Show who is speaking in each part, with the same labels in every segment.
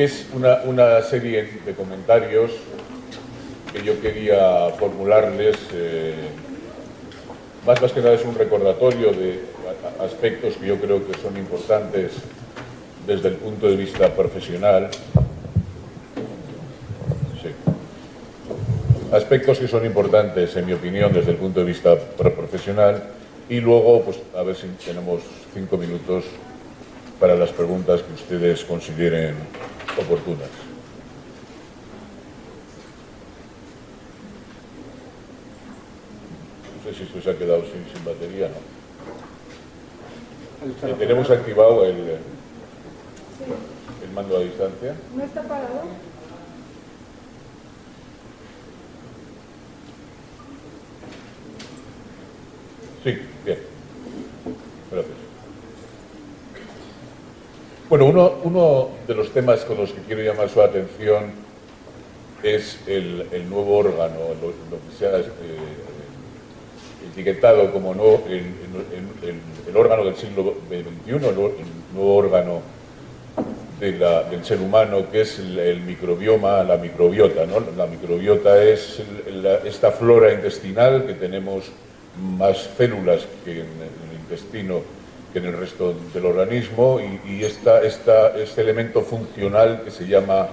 Speaker 1: Es una serie de comentarios que yo quería formularles. Más que nada es un recordatorio de aspectos que yo creo que son importantes desde el punto de vista profesional. Sí. Aspectos que son importantes, en mi opinión, desde el punto de vista profesional. Y luego, pues, a ver si tenemos 5 minutos para las preguntas que ustedes consideren oportunas. No sé si esto se ha quedado sin batería, ¿no? ¿Tenemos activado el mando a distancia?
Speaker 2: ¿No está parado?
Speaker 1: Sí, bien. Gracias. Bueno, uno de los temas con los que quiero llamar su atención es el nuevo órgano, lo que se ha etiquetado como no, el órgano del siglo XXI, el nuevo órgano del ser humano, que es el microbioma, la microbiota, ¿no? La microbiota es esta flora intestinal, que tenemos más células que en el intestino que en el resto del organismo, y este elemento funcional que se llama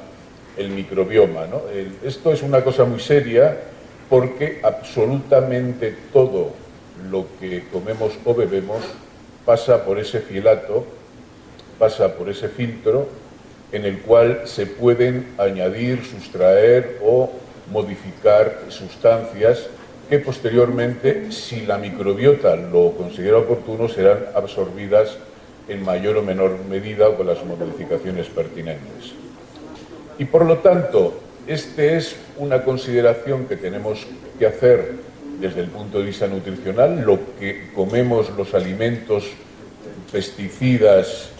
Speaker 1: el microbioma, ¿no? Esto es una cosa muy seria, porque absolutamente todo lo que comemos o bebemos pasa por ese filato, pasa por ese filtro en el cual se pueden añadir, sustraer o modificar sustancias que posteriormente, si la microbiota lo considera oportuno, serán absorbidas en mayor o menor medida con las modificaciones pertinentes. Y por lo tanto, esta es una consideración que tenemos que hacer desde el punto de vista nutricional. Lo que comemos, los alimentos, pesticidas,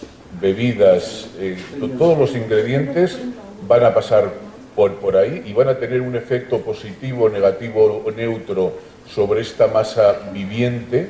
Speaker 1: bebidas, todos los ingredientes van a pasar por ahí y van a tener un efecto positivo, negativo o neutro sobre esta masa viviente.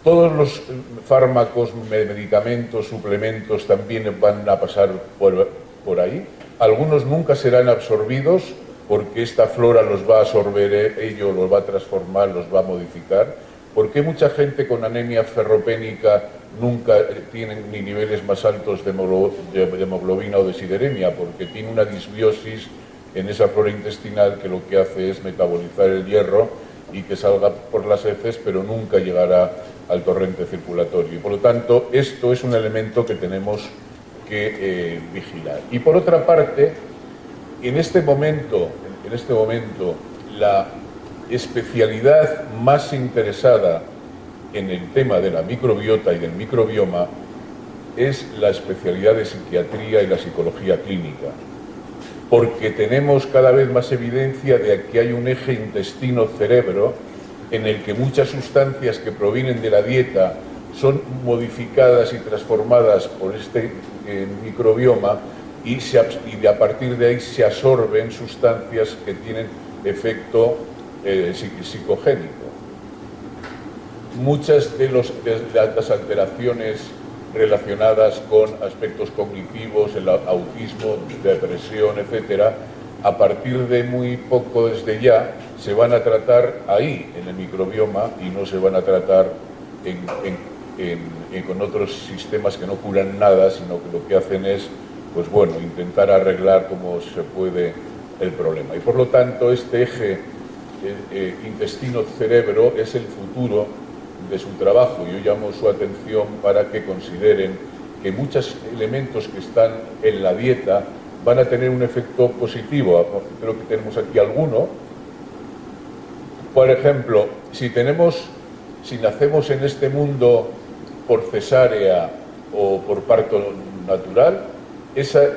Speaker 1: Todos los fármacos, medicamentos, suplementos también van a pasar por ahí. Algunos nunca serán absorbidos porque esta flora los va a absorber ello, los va a transformar, los va a modificar. ¿Por qué mucha gente con anemia ferropénica nunca tienen ni niveles más altos de hemoglobina o de sideremia? Porque tiene una disbiosis en esa flora intestinal que lo que hace es metabolizar el hierro y que salga por las heces, pero nunca llegará al torrente circulatorio. Y por lo tanto, esto es un elemento que tenemos que vigilar. Y por otra parte, en este momento, la especialidad más interesada en el tema de la microbiota y del microbioma es la especialidad de psiquiatría y la psicología clínica, porque tenemos cada vez más evidencia de que hay un eje intestino-cerebro en el que muchas sustancias que provienen de la dieta son modificadas y transformadas por este microbioma y a partir de ahí se absorben sustancias que tienen efecto psicogénico. Muchas de las alteraciones relacionadas con aspectos cognitivos, el autismo, depresión, etcétera, a partir de muy poco desde ya, se van a tratar ahí, en el microbioma, y no se van a tratar con otros sistemas que no curan nada, sino que lo que hacen es, pues bueno, intentar arreglar como se puede el problema. Y por lo tanto, este eje intestino-cerebro es el futuro de su trabajo. Yo llamo su atención para que consideren que muchos elementos que están en la dieta van a tener un efecto positivo. Creo que tenemos aquí alguno. Por ejemplo, si nacemos en este mundo por cesárea o por parto natural, ese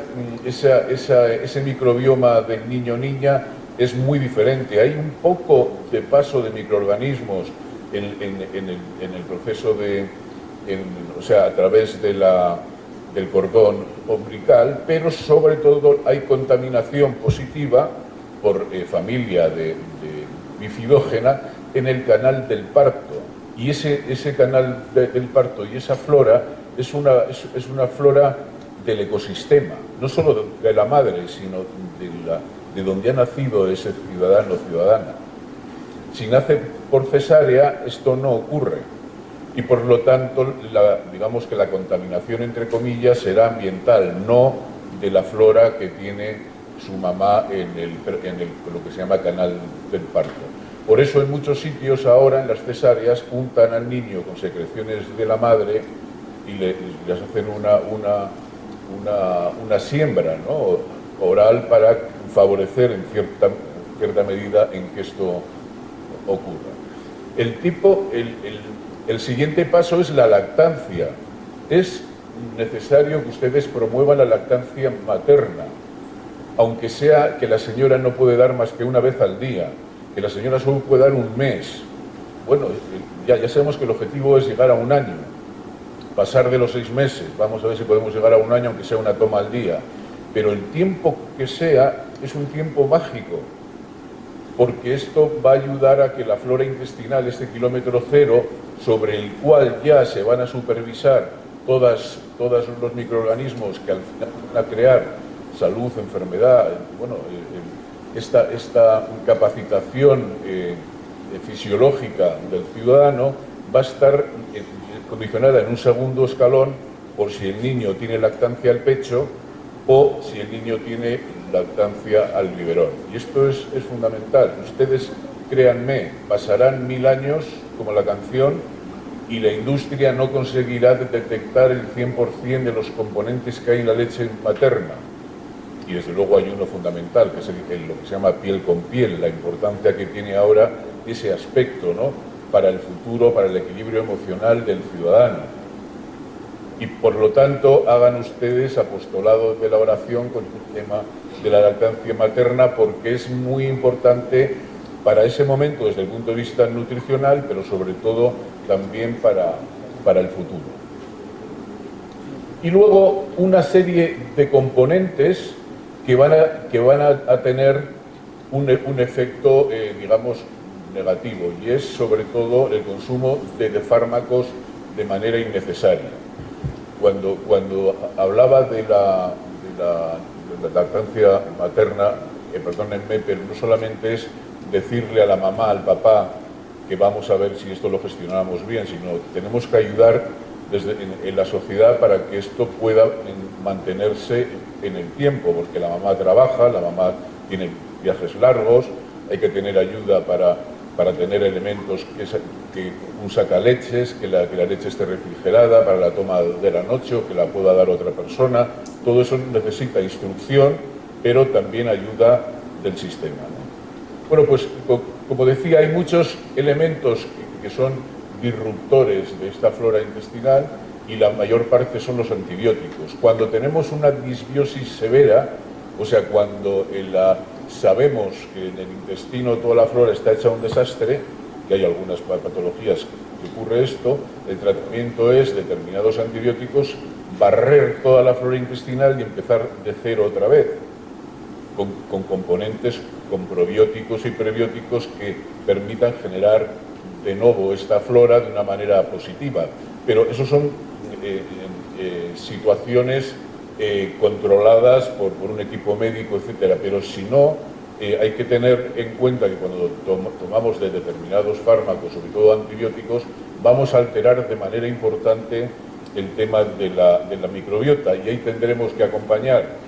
Speaker 1: microbioma del niño o niña es muy diferente. Hay un poco de paso de microorganismos en el proceso o sea, a través del cordón umbilical, pero sobre todo hay contaminación positiva por familia bifidógena en el canal del parto. Y ese canal del parto y esa flora es una flora del ecosistema, no solo de la madre, sino de donde ha nacido ese ciudadano o ciudadana. Si nace por cesárea, esto no ocurre. Y por lo tanto, digamos que la contaminación, entre comillas, será ambiental, no de la flora que tiene su mamá en lo que se llama canal del parto. Por eso en muchos sitios ahora, en las cesáreas, untan al niño con secreciones de la madre y les hacen una siembra, ¿no?, oral, para favorecer en cierta medida en que esto ocurra. El siguiente paso es la lactancia. Es necesario que ustedes promuevan la lactancia materna, aunque sea que la señora no puede dar más que una vez al día, que la señora solo puede dar un mes. Bueno, ya sabemos que el objetivo es llegar a un año, pasar de los 6 meses, vamos a ver si podemos llegar a un año, aunque sea una toma al día, pero el tiempo que sea es un tiempo mágico, porque esto va a ayudar a que la flora intestinal, este kilómetro cero, sobre el cual ya se van a supervisar todos los microorganismos que al final van a crear salud, enfermedad, bueno, esta capacitación fisiológica del ciudadano va a estar condicionada en un segundo escalón por si el niño tiene lactancia al pecho o si el niño tiene lactancia al biberón. Y esto es fundamental. Ustedes, créanme, pasarán 1000 años, como la canción, y la industria no conseguirá detectar el 100% de los componentes que hay en la leche materna. Y desde luego hay uno fundamental, que es lo que se llama piel con piel, la importancia que tiene ahora ese aspecto, ¿no?, para el futuro, para el equilibrio emocional del ciudadano. Y por lo tanto, hagan ustedes apostolado de la oración con el tema de la lactancia materna, porque es muy importante para ese momento desde el punto de vista nutricional, pero sobre todo también para el futuro. Y luego una serie de componentes que van a tener un efecto, digamos, negativo, y es sobre todo el consumo de fármacos de manera innecesaria. Cuando hablaba de la lactancia materna, perdónenme, pero no solamente es decirle a la mamá, al papá, que vamos a ver si esto lo gestionamos bien, sino tenemos que ayudar en la sociedad para que esto pueda mantenerse en el tiempo, porque la mamá trabaja, la mamá tiene viajes largos, hay que tener ayuda para tener elementos, que un sacaleches, que la leche esté refrigerada para la toma de la noche o que la pueda dar otra persona. Todo eso necesita instrucción, pero también ayuda del sistema, ¿no? Bueno, pues como decía, hay muchos elementos que son disruptores de esta flora intestinal y la mayor parte son los antibióticos. Cuando tenemos una disbiosis severa, o sea, cuando sabemos que en el intestino toda la flora está hecha un desastre, que hay algunas patologías que ocurre esto, el tratamiento es determinados antibióticos, barrer toda la flora intestinal y empezar de cero otra vez, con componentes, con probióticos y prebióticos que permitan generar de nuevo esta flora de una manera positiva. Pero eso son situaciones controladas por un equipo médico, etcétera. Pero si no, hay que tener en cuenta que cuando tomamos de determinados fármacos, sobre todo antibióticos, vamos a alterar de manera importante el tema de la microbiota, y ahí tendremos que acompañar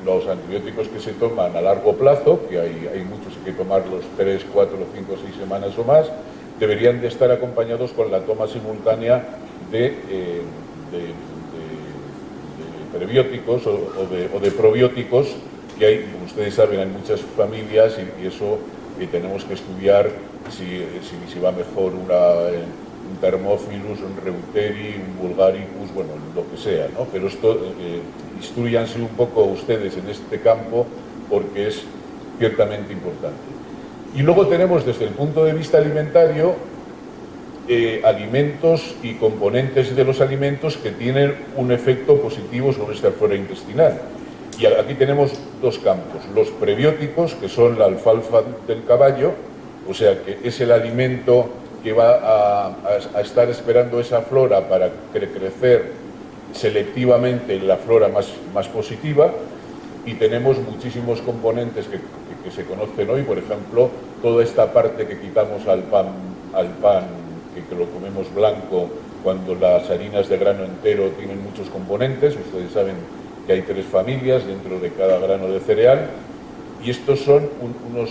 Speaker 1: los antibióticos que se toman a largo plazo, que hay muchos que hay que tomarlos 3, 4, 5, 6 semanas o más, deberían de estar acompañados con la toma simultánea de prebióticos o de probióticos, que hay, como ustedes saben, hay muchas familias, y eso tenemos que estudiar si va mejor un Thermophilus, un Reuteri, un Bulgaricus, bueno, lo que sea, ¿no? Pero esto, instrúyanse un poco ustedes en este campo, porque es ciertamente importante. Y luego tenemos, desde el punto de vista alimentario, alimentos y componentes de los alimentos que tienen un efecto positivo sobre esta flora intestinal. Y aquí tenemos dos campos: los prebióticos, que son la alfalfa del caballo, o sea que es el alimento que va a estar esperando esa flora para crecer selectivamente la flora más positiva, y tenemos muchísimos componentes que se conocen hoy. Por ejemplo, toda esta parte que quitamos al pan que lo comemos blanco, cuando las harinas de grano entero tienen muchos componentes. Ustedes saben que hay 3 familias dentro de cada grano de cereal, y estos son unos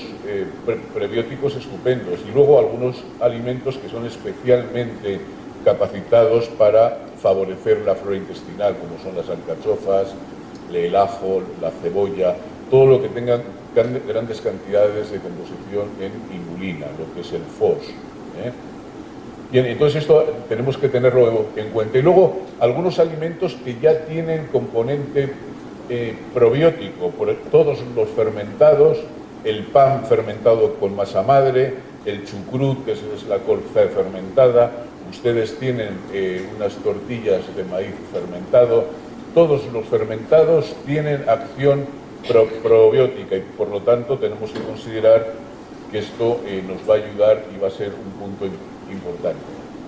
Speaker 1: prebióticos estupendos. Y luego algunos alimentos que son especialmente capacitados para favorecer la flora intestinal, como son las alcachofas, el ajo, la cebolla, todo lo que tenga grandes cantidades de composición en inulina, lo que es el FOS. Bien, entonces esto tenemos que tenerlo en cuenta. Y luego, algunos alimentos que ya tienen componente probiótico, todos los fermentados, el pan fermentado con masa madre, el chucrut, que es la colza fermentada, ustedes tienen unas tortillas de maíz fermentado. Todos los fermentados tienen acción probiótica, y por lo tanto tenemos que considerar que esto nos va a ayudar y va a ser un punto importante.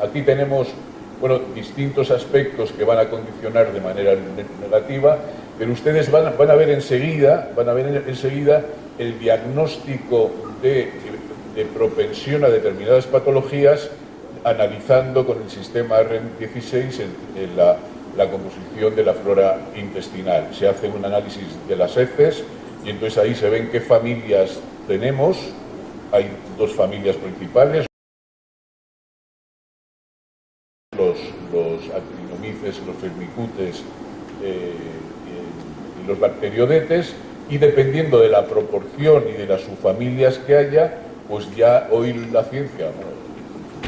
Speaker 1: Aquí tenemos, bueno, distintos aspectos que van a condicionar de manera negativa, pero ustedes van a ver enseguida el diagnóstico de propensión a determinadas patologías, analizando con el sistema REN16 la composición de la flora intestinal. Se hace un análisis de las heces y entonces ahí se ven qué familias tenemos. Hay 2 familias principales: los actinomyces, los firmicutes y los bacteriodetes, y dependiendo de la proporción y de las subfamilias que haya, pues ya hoy la ciencia,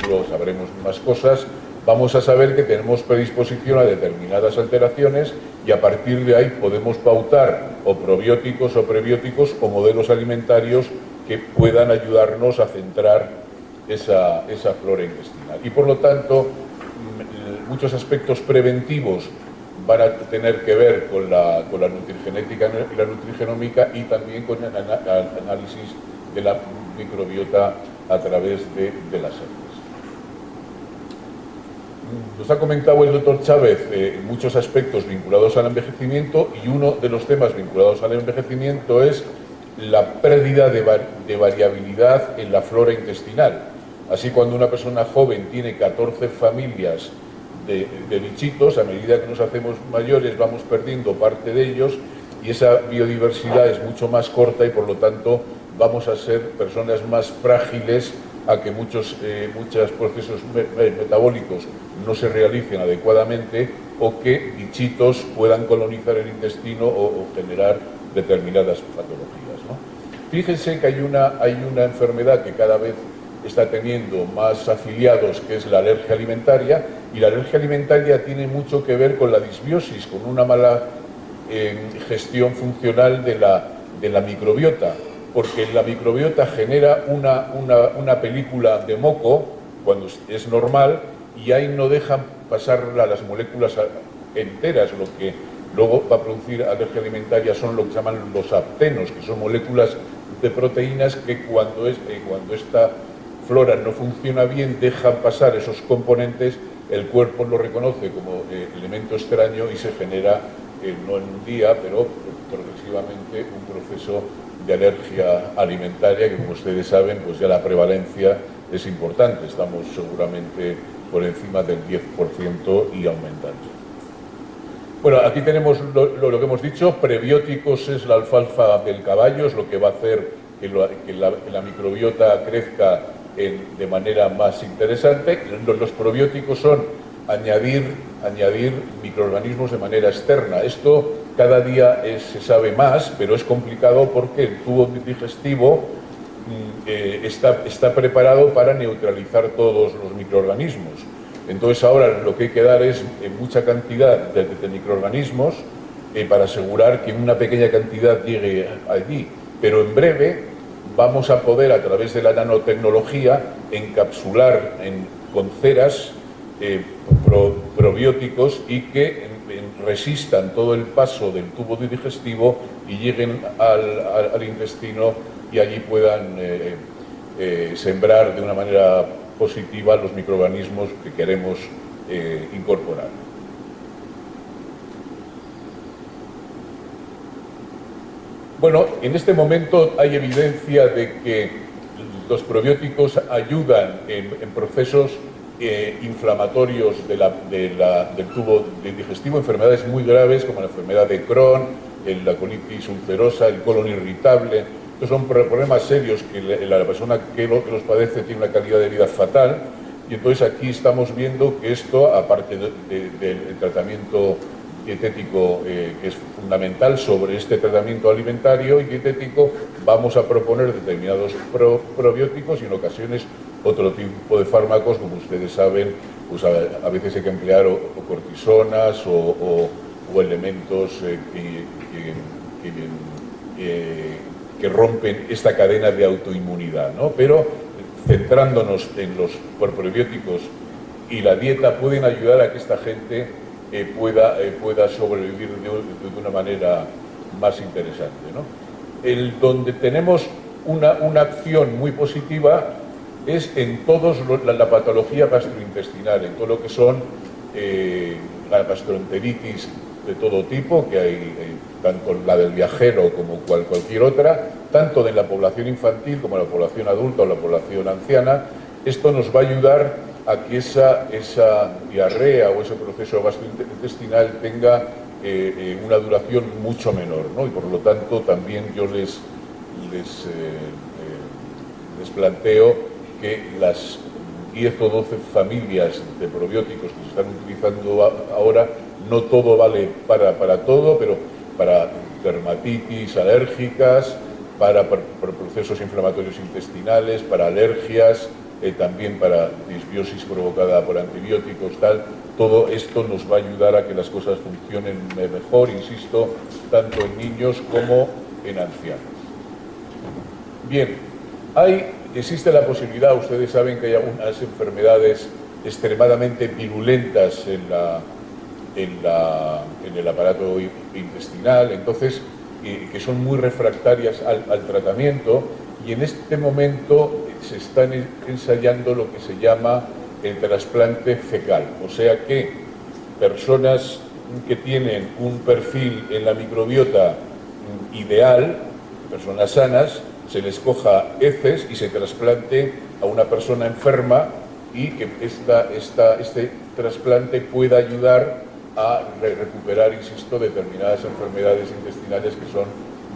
Speaker 1: luego sabremos más cosas, vamos a saber que tenemos predisposición a determinadas alteraciones, y a partir de ahí podemos pautar o probióticos o prebióticos o modelos alimentarios que puedan ayudarnos a centrar esa flora intestinal. Y por lo tanto, muchos aspectos preventivos van a tener que ver con la nutrigenética y la nutrigenómica, y también con el análisis de la microbiota a través de las heces. Nos ha comentado el doctor Chávez muchos aspectos vinculados al envejecimiento, y uno de los temas vinculados al envejecimiento es la pérdida de variabilidad en la flora intestinal. Así, cuando una persona joven tiene 14 familias de bichitos, a medida que nos hacemos mayores vamos perdiendo parte de ellos, y esa biodiversidad es mucho más corta, y por lo tanto vamos a ser personas más frágiles a que muchos procesos metabólicos no se realicen adecuadamente, o que bichitos puedan colonizar el intestino o generar determinadas patologías, ¿no? Fíjense que hay una enfermedad que cada vez está teniendo más afiliados, que es la alergia alimentaria, y la alergia alimentaria tiene mucho que ver con la disbiosis, con una mala gestión funcional de la microbiota, porque la microbiota genera una película de moco cuando es normal, y ahí no dejan pasar las moléculas enteras. Lo que luego va a producir alergia alimentaria son lo que se llaman los aptenos, que son moléculas de proteínas que cuando esta flora no funciona bien, dejan pasar esos componentes, el cuerpo lo reconoce como elemento extraño y se genera, no en un día, pero progresivamente, un proceso de alergia alimentaria que, como ustedes saben, pues ya la prevalencia es importante. Estamos seguramente por encima del 10% y aumentando. Bueno, aquí tenemos lo que hemos dicho. Prebióticos es la alfalfa del caballo, es lo que va a hacer que la microbiota crezca de manera más interesante. Los probióticos son añadir microorganismos de manera externa. Esto cada día se sabe más, pero es complicado porque el tubo digestivo está preparado para neutralizar todos los microorganismos. Entonces ahora lo que hay que dar es mucha cantidad de microorganismos para asegurar que una pequeña cantidad llegue allí, pero en breve vamos a poder, a través de la nanotecnología, encapsular con ceras probióticos, y que resistan todo el paso del tubo digestivo y lleguen al intestino, y allí puedan sembrar de una manera positiva los microorganismos que queremos incorporar. Bueno, en este momento hay evidencia de que los probióticos ayudan en procesos inflamatorios del tubo digestivo, enfermedades muy graves como la enfermedad de Crohn, la colitis ulcerosa, el colon irritable. Estos son problemas serios que la persona que los padece tiene una calidad de vida fatal, y entonces aquí estamos viendo que esto, aparte del tratamiento dietético que es fundamental, sobre este tratamiento alimentario y dietético vamos a proponer determinados probióticos y en ocasiones otro tipo de fármacos, como ustedes saben, pues a veces hay que emplear o cortisonas o elementos que rompen esta cadena de autoinmunidad, ¿no? Pero centrándonos en los probióticos y la dieta pueden ayudar a que esta gente pueda sobrevivir de una manera más interesante, ¿no? Donde tenemos una acción muy positiva es en todos la patología gastrointestinal, en todo lo que son la gastroenteritis de todo tipo, que hay tanto la del viajero como cualquier otra, tanto de la población infantil como la población adulta o la población anciana. Esto nos va a ayudar a que esa diarrea o ese proceso gastrointestinal tenga una duración mucho menor, ¿no? Y por lo tanto también yo les planteo que las 10 o 12 familias de probióticos que se están utilizando ahora, no todo vale para todo, pero para dermatitis alérgicas, para procesos inflamatorios intestinales, para alergias, también para disbiosis provocada por antibióticos, tal. Todo esto nos va a ayudar a que las cosas funcionen mejor, insisto, tanto en niños como en ancianos. Bien, existe la posibilidad, ustedes saben que hay algunas enfermedades extremadamente virulentas en el aparato intestinal, entonces, que son muy refractarias al tratamiento, y en este momento se está ensayando lo que se llama el trasplante fecal, o sea que personas que tienen un perfil en la microbiota ideal, personas sanas, se les coja heces y se trasplante a una persona enferma, y que este trasplante pueda ayudar a recuperar, insisto, determinadas enfermedades intestinales que son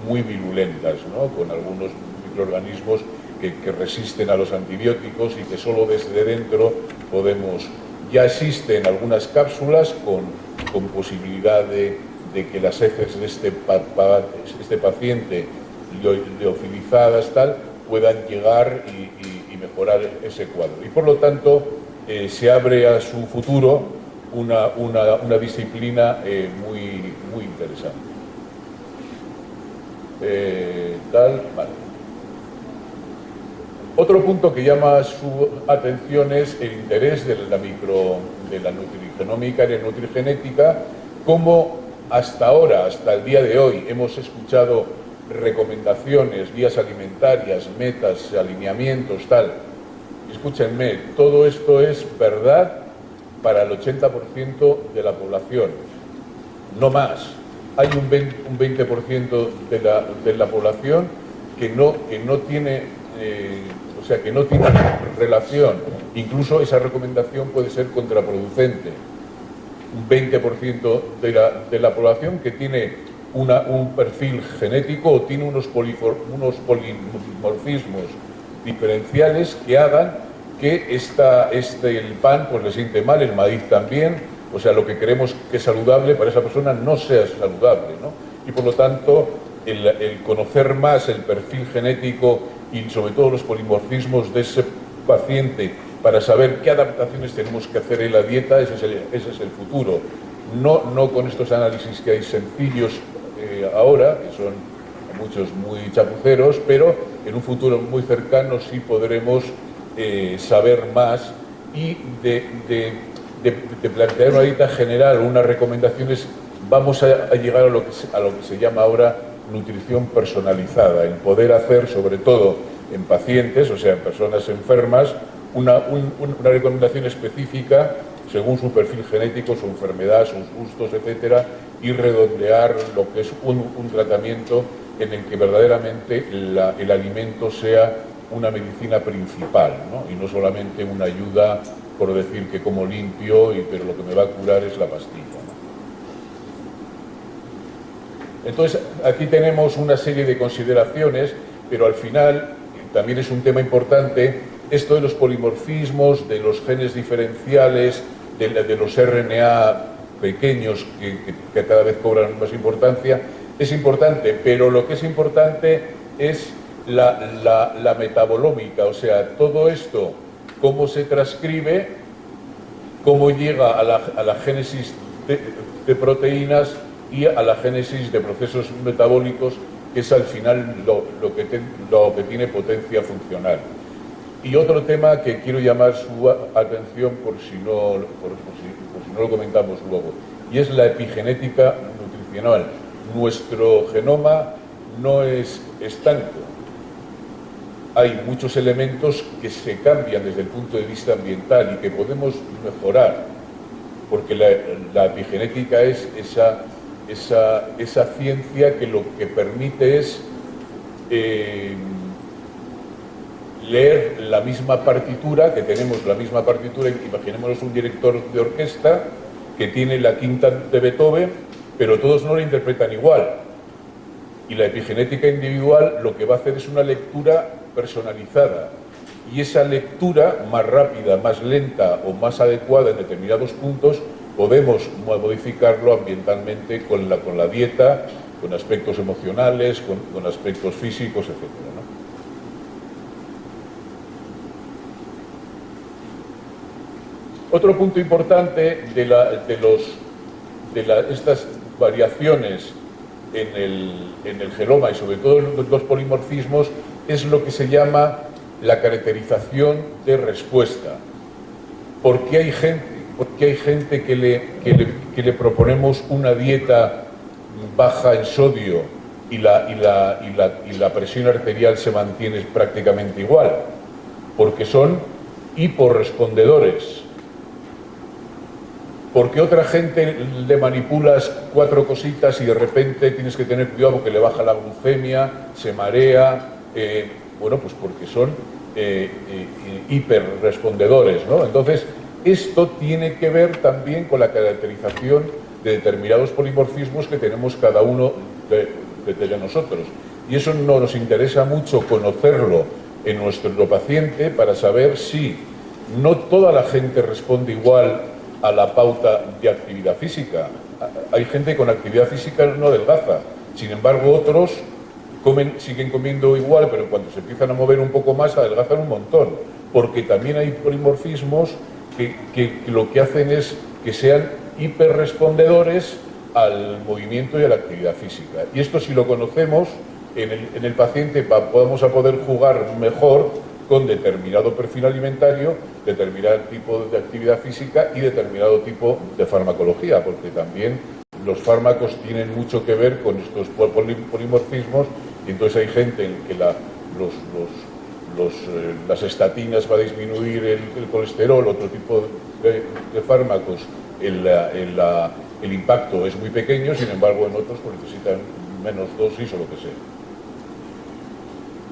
Speaker 1: muy virulentas, ¿no? Con algunos microorganismos que resisten a los antibióticos y que solo desde dentro podemos. Ya existen algunas cápsulas con posibilidad de que las heces de este paciente liofilizadas tal puedan llegar y mejorar ese cuadro, y por lo tanto se abre a su futuro una disciplina muy interesante. Vale. Otro punto que llama su atención es el interés de la nutrigenómica y la nutrigenética, como hasta ahora, hasta el día de hoy, hemos escuchado recomendaciones, guías alimentarias, metas, alineamientos, tal. Escúchenme, todo esto es verdad para el 80% de la población, no más. Hay un 20% de la población que no tiene, que no tiene relación. Incluso esa recomendación puede ser contraproducente. Un 20% de la población que tiene un perfil genético o tiene unos polimorfismos diferenciales que hagan que el pan pues le siente mal, el maíz también, o sea, lo que creemos que es saludable para esa persona no sea saludable, ¿no? Y por lo tanto, el conocer más el perfil genético y sobre todo los polimorfismos de ese paciente para saber qué adaptaciones tenemos que hacer en la dieta, ese es el futuro. No con estos análisis que hay sencillos ahora, que son muchos muy chapuceros, pero en un futuro muy cercano sí podremos saber más y de plantear una dieta general, unas recomendaciones. Vamos a llegar a lo que se llama ahora nutrición personalizada, el poder hacer, sobre todo en pacientes, o sea, en personas enfermas, una recomendación específica según su perfil genético, su enfermedad, sus gustos, etcétera, y redondear lo que es un tratamiento en el que verdaderamente el alimento sea una medicina principal, ¿no? Y no solamente una ayuda por decir que como limpio, pero lo que me va a curar es la pastilla, ¿no? Entonces, aquí tenemos una serie de consideraciones, pero al final también es un tema importante esto de los polimorfismos, de los genes diferenciales, de los RNA pequeños que cada vez cobran más importancia. Es importante, pero lo que es importante es la metabolómica, o sea, todo esto, cómo se transcribe, cómo llega a la génesis de proteínas y a la génesis de procesos metabólicos, que es al final lo que tiene potencia funcional. Y otro tema que quiero llamar su atención por si no lo comentamos luego, y es la epigenética nutricional. Nuestro genoma no es estanco. Hay muchos elementos que se cambian desde el punto de vista ambiental y que podemos mejorar, porque la epigenética es esa ciencia que lo que permite es leer la misma partitura, que tenemos la misma partitura, imaginémonos un director de orquesta que tiene la quinta de Beethoven, pero todos no la interpretan igual. Y la epigenética individual lo que va a hacer es una lectura personalizada. Y esa lectura más rápida, más lenta o más adecuada en determinados puntos, podemos modificarlo ambientalmente con la dieta, con aspectos emocionales, con aspectos físicos, etc., ¿no? Otro punto importante de estas variaciones en el genoma y sobre todo en los polimorfismos es lo que se llama la caracterización de respuesta. ¿Por qué hay gente que le proponemos una dieta baja en sodio y la presión arterial se mantiene prácticamente igual? Porque son hiporrespondedores. Porque otra gente le manipulas 4 cositas y de repente tienes que tener cuidado porque le baja la glucemia, se marea, bueno, pues porque son hiperrespondedores, ¿no? Entonces, esto tiene que ver también con la caracterización de determinados polimorfismos que tenemos cada uno de nosotros. Y eso nos interesa mucho conocerlo en nuestro paciente para saber si no toda la gente responde igual a la pauta de actividad física. Hay gente con actividad física no adelgaza, sin embargo otros siguen comiendo igual, pero cuando se empiezan a mover un poco más adelgazan un montón, porque también hay polimorfismos que lo que hacen es que sean hiperrespondedores al movimiento y a la actividad física. Y esto, si lo conocemos en el paciente, vamos a poder jugar mejor con determinado perfil alimentario, determinado tipo de actividad física y determinado tipo de farmacología, porque también los fármacos tienen mucho que ver con estos polimorfismos, y entonces hay gente en que las estatinas va a disminuir el colesterol, otro tipo de fármacos, el impacto es muy pequeño, sin embargo en otros pues necesitan menos dosis o lo que sea.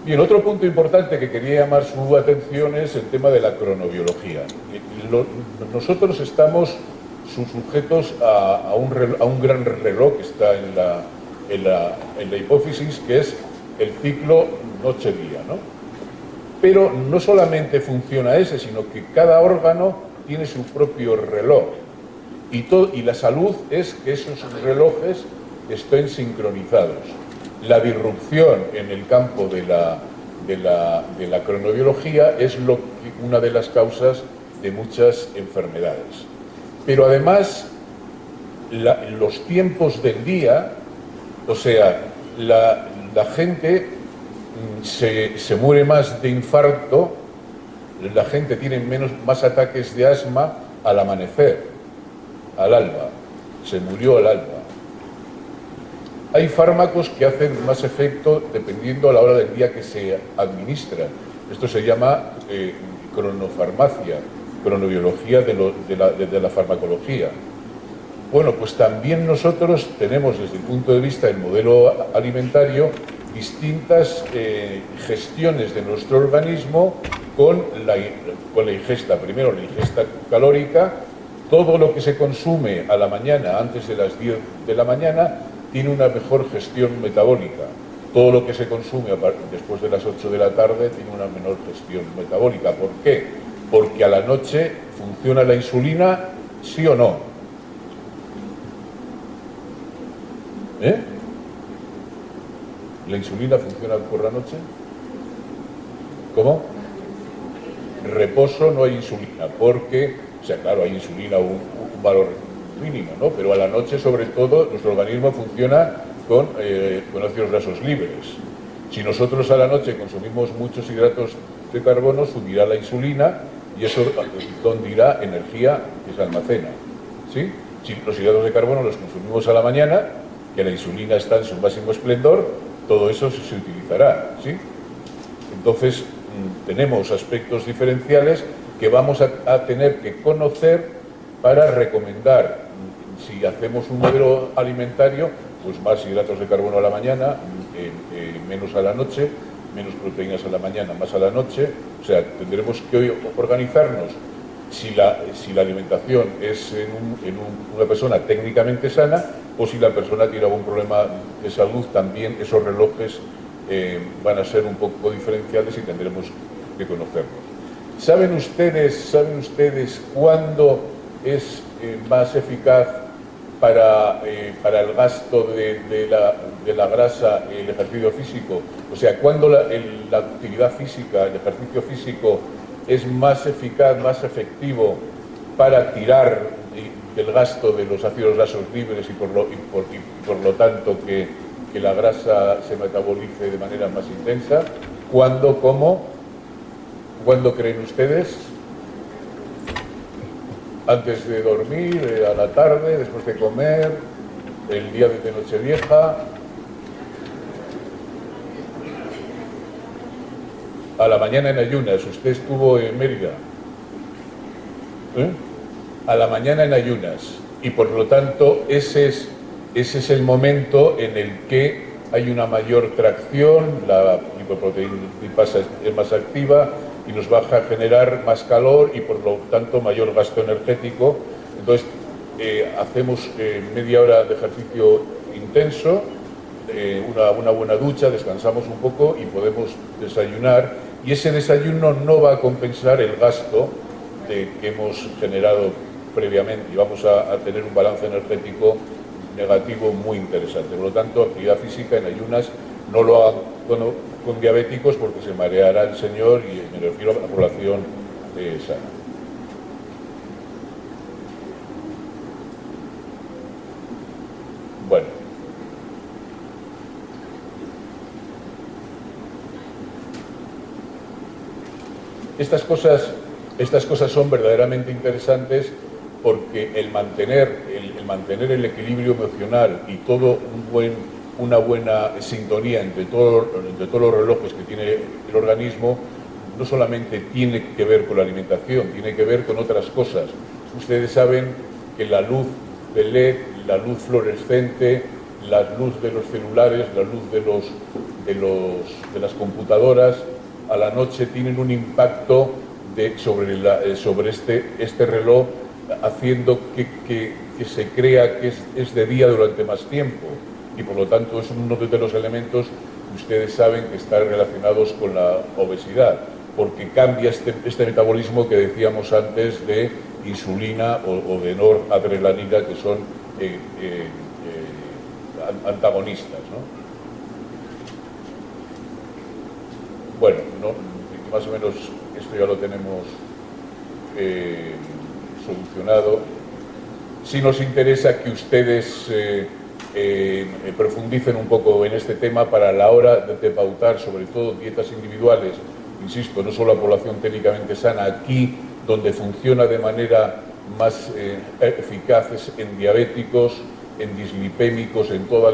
Speaker 1: Bien, otro punto importante que quería llamar su atención es el tema de la cronobiología. Nosotros estamos sujetos a un gran reloj que está en la hipófisis, que es el ciclo noche-día, ¿no? Pero no solamente funciona ese, sino que cada órgano tiene su propio reloj. Y la salud es que esos relojes estén sincronizados. La disrupción en el campo de la cronobiología es una de las causas de muchas enfermedades. Pero además, los tiempos del día, o sea, la gente se muere más de infarto, la gente tiene más ataques de asma al amanecer, al alba, se murió al alba. Hay fármacos que hacen más efecto dependiendo a la hora del día que se administran. Esto se llama cronofarmacia, cronobiología de la farmacología. Bueno, pues también nosotros tenemos desde el punto de vista del modelo alimentario distintas gestiones de nuestro organismo con la ingesta. Primero, la ingesta calórica. Todo lo que se consume a la mañana, antes de las 10 de la mañana, tiene una mejor gestión metabólica. Todo lo que se consume después de las 8 de la tarde tiene una menor gestión metabólica. ¿Por qué? Porque a la noche funciona la insulina, ¿sí o no? ¿La insulina funciona por la noche? ¿Cómo? Reposo no hay insulina, porque, o sea, claro, hay insulina un valor mínimo, ¿no? Pero a la noche, sobre todo, nuestro organismo funciona con ácidos grasos libres. Si nosotros a la noche consumimos muchos hidratos de carbono, subirá la insulina y eso donde irá energía que se almacena, ¿sí? Si los hidratos de carbono los consumimos a la mañana, que la insulina está en su máximo esplendor, todo eso se utilizará, ¿sí? Entonces, tenemos aspectos diferenciales que vamos a tener que conocer para recomendar, si hacemos un modelo alimentario, pues más hidratos de carbono a la mañana, menos a la noche, menos proteínas a la mañana, más a la noche. O sea, tendremos que organizarnos si la alimentación es en una persona técnicamente sana, o si la persona tiene algún problema de salud, también esos relojes van a ser un poco diferenciales y tendremos que conocerlos. ¿Saben ustedes cuándo es más eficaz para el gasto de la grasa el ejercicio físico? O sea, ¿cuándo la actividad física, el ejercicio físico es más eficaz, más efectivo para tirar del gasto de los ácidos grasos libres y por lo tanto que la grasa se metabolice de manera más intensa? ¿Cuándo, cómo? ¿Cuándo creen ustedes? ¿Antes de dormir, a la tarde, después de comer, el día de Nochevieja? A la mañana en ayunas. Usted estuvo en Mérida. A la mañana en ayunas. Y por lo tanto, ese es el momento en el que hay una mayor tracción, la lipoproteína es más activa y nos va a generar más calor y por lo tanto mayor gasto energético. Entonces hacemos media hora de ejercicio intenso, una buena ducha, descansamos un poco y podemos desayunar, y ese desayuno no va a compensar el gasto que hemos generado previamente y vamos a tener un balance energético negativo muy interesante. Por lo tanto, actividad física en ayunas no lo hagan con diabéticos porque se mareará el señor, y me refiero a la población sana. Bueno. Estas cosas son verdaderamente interesantes porque el mantener el equilibrio emocional y todo una buena sintonía entre todos los relojes que tiene el organismo no solamente tiene que ver con la alimentación, tiene que ver con otras cosas. Ustedes saben que la luz de LED, la luz fluorescente, la luz de los celulares, la luz de las computadoras, a la noche tienen un impacto sobre este reloj, haciendo que se crea que es de día durante más tiempo, y por lo tanto es uno de los elementos que ustedes saben que están relacionados con la obesidad, porque cambia este metabolismo que decíamos antes de insulina o de noradrenalina, que son antagonistas, ¿no? Bueno, más o menos esto ya lo tenemos solucionado. Sí nos interesa que ustedes profundicen un poco en este tema para la hora de pautar, sobre todo dietas individuales, insisto, no solo a población técnicamente sana, aquí donde funciona de manera más eficaz es en diabéticos, en dislipémicos, en toda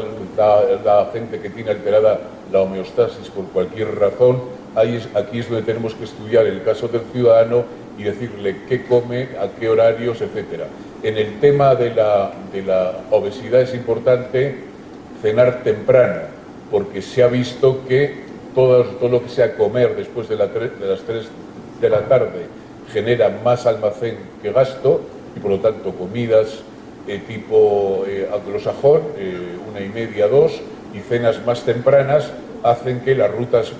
Speaker 1: la gente que tiene alterada la homeostasis por cualquier razón. Aquí es donde tenemos que estudiar el caso del ciudadano y decirle qué come, a qué horarios, etcétera. En el tema de la obesidad es importante cenar temprano. porque se ha visto que todo lo que sea comer después de las 3 de la tarde genera más almacén que gasto, y por lo tanto comidas tipo anglosajón, 1:30, 2, y cenas más tempranas hacen que las rutas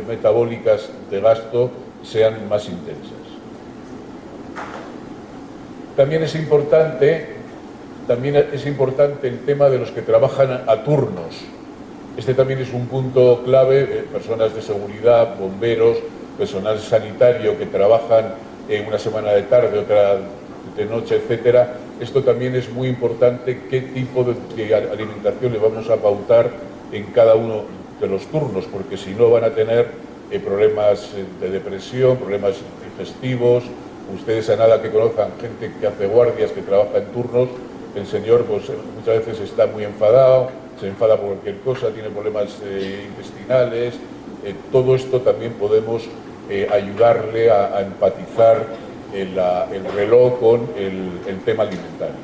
Speaker 1: metabólicas de gasto sean más intensas. También es importante el tema de los que trabajan a turnos. Este también es un punto clave, personas de seguridad, bomberos, personal sanitario que trabajan una semana de tarde, otra de noche, etcétera. Esto también es muy importante, qué tipo de alimentación le vamos a pautar en cada uno de los turnos, porque si no van a tener problemas de depresión, problemas digestivos. Ustedes a nada que conozcan gente que hace guardias, que trabaja en turnos, el señor pues muchas veces está muy enfadado, se enfada por cualquier cosa, tiene problemas intestinales. Todo esto también podemos ayudarle a empatizar el reloj con el tema alimentario.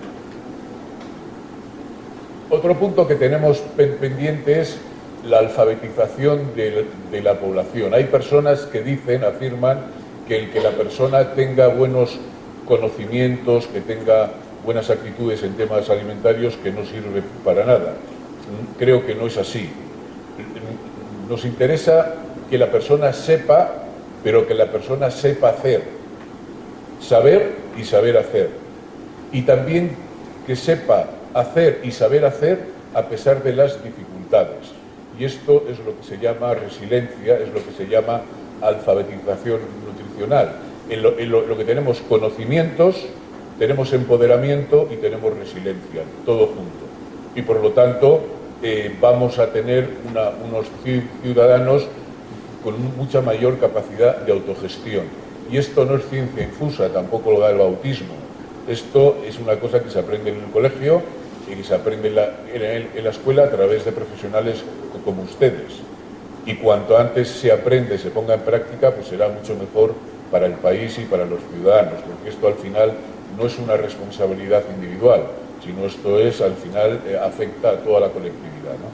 Speaker 1: Otro punto que tenemos pendiente es la alfabetización de la población. Hay personas que afirman que el que la persona tenga buenos conocimientos, que tenga buenas actitudes en temas alimentarios, que no sirve para nada. Creo que no es así. Nos interesa que la persona sepa, pero que la persona sepa hacer. Saber y saber hacer. Y también que sepa hacer y saber hacer a pesar de las dificultades. Y esto es lo que se llama resiliencia, es lo que se llama alfabetización nutricional. En lo que tenemos conocimientos, tenemos empoderamiento y tenemos resiliencia, todo junto. Y por lo tanto vamos a tener unos ciudadanos con mucha mayor capacidad de autogestión. Y esto no es ciencia infusa, tampoco lo da el bautismo. Esto es una cosa que se aprende en el colegio y que se aprende en la escuela a través de profesionales como ustedes. Y cuanto antes se aprende, se ponga en práctica, pues será mucho mejor para el país y para los ciudadanos, porque esto al final no es una responsabilidad individual, sino esto es, al final, afecta a toda la colectividad, ¿no?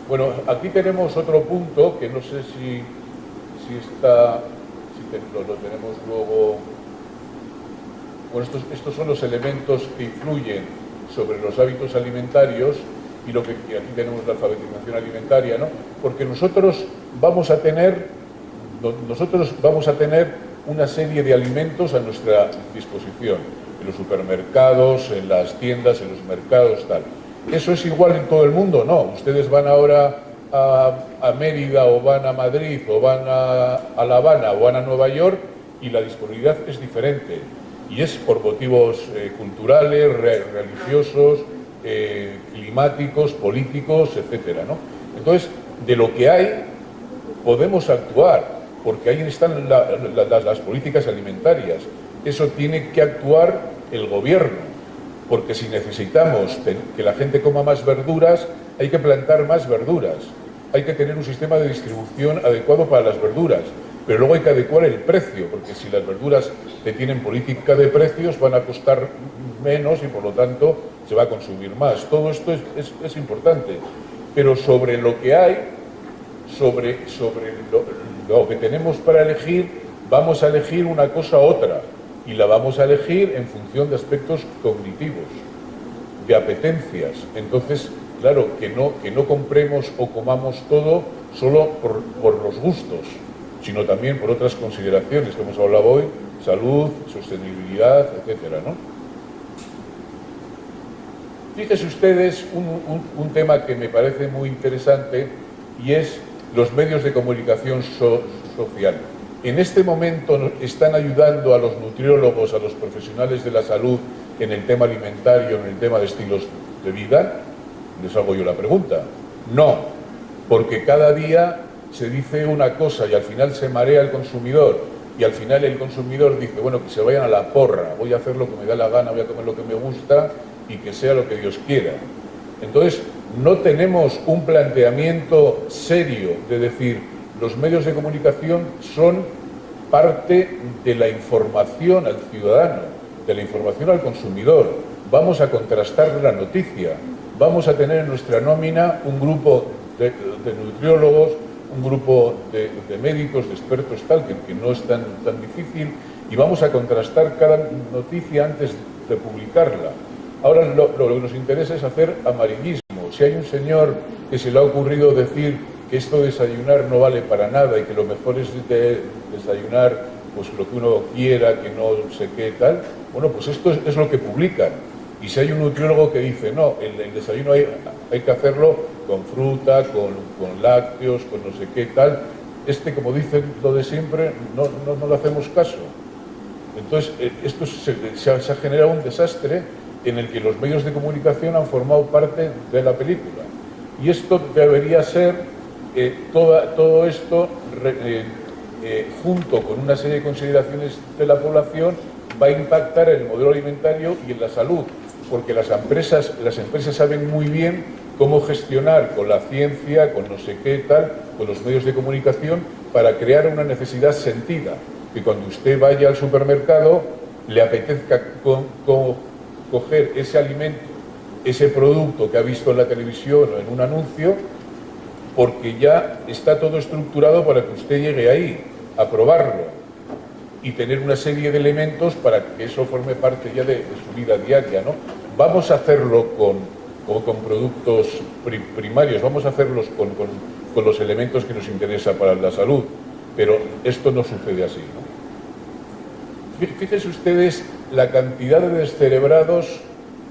Speaker 1: Bueno, aquí tenemos otro punto que no sé si lo tenemos luego. Bueno, estos son los elementos que influyen sobre los hábitos alimentarios y aquí tenemos la alfabetización alimentaria, ¿no? Porque nosotros vamos a tener una serie de alimentos a nuestra disposición, en los supermercados, en las tiendas, en los mercados, tal. ¿Eso es igual en todo el mundo? No. Ustedes van ahora a Mérida, o van a Madrid, o van a La Habana, o van a Nueva York, y la disponibilidad es diferente. Y es por motivos culturales, religiosos, climáticos, políticos, etcétera, ¿no? Entonces, de lo que hay, podemos actuar, porque ahí están las políticas alimentarias. Eso tiene que actuar el gobierno, porque si necesitamos que la gente coma más verduras, hay que plantar más verduras. Hay que tener un sistema de distribución adecuado para las verduras, pero luego hay que adecuar el precio, porque si las verduras tienen política de precios, van a costar menos y por lo tanto se va a consumir más. Todo esto es importante, pero sobre lo que hay, sobre lo que tenemos para elegir, vamos a elegir una cosa u otra, y la vamos a elegir en función de aspectos cognitivos, de apetencias. Entonces, claro, que no compremos o comamos todo solo por los gustos, sino también por otras consideraciones que hemos hablado hoy: salud, sostenibilidad, etcétera, ¿no? Fíjense ustedes un tema que me parece muy interesante, y es los medios de comunicación social. En este momento están ayudando a los nutriólogos, a los profesionales de la salud en el tema alimentario, en el tema de estilos de vida. Les hago yo la pregunta. No, porque cada día se dice una cosa y al final se marea el consumidor, y al final el consumidor dice, bueno, que se vayan a la porra, voy a hacer lo que me da la gana, voy a comer lo que me gusta y que sea lo que Dios quiera. Entonces, no tenemos un planteamiento serio de decir, los medios de comunicación son parte de la información al ciudadano, de la información al consumidor. Vamos a contrastar la noticia, vamos a tener en nuestra nómina un grupo de nutriólogos, un grupo de médicos, de expertos tal, que no es tan difícil, y vamos a contrastar cada noticia antes de publicarla. Ahora lo que nos interesa es hacer amarillismo. Si hay un señor que se le ha ocurrido decir que esto de desayunar no vale para nada y que lo mejor es desayunar pues lo que uno quiera, que no sé qué tal, bueno, pues esto es lo que publican. Y si hay un nutriólogo que dice, no, el desayuno hay que hacerlo con fruta, con lácteos, con no sé qué tal, como dicen lo de siempre, no le hacemos caso. Entonces, esto se ha generado un desastre en el que los medios de comunicación han formado parte de la película. Y esto debería ser, todo esto, junto con una serie de consideraciones de la población, va a impactar en el modelo alimentario y en la salud, porque las empresas saben muy bien cómo gestionar con la ciencia, con no sé qué tal, con los medios de comunicación, para crear una necesidad sentida, que cuando usted vaya al supermercado le apetezca coger ese alimento, ese producto que ha visto en la televisión o en un anuncio, porque ya está todo estructurado para que usted llegue ahí, a probarlo y tener una serie de elementos para que eso forme parte ya de su vida diaria, ¿no? Vamos a hacerlo con productos primarios, vamos a hacerlos con los elementos que nos interesan para la salud, pero esto no sucede así, ¿no? Fíjense ustedes la cantidad de descerebrados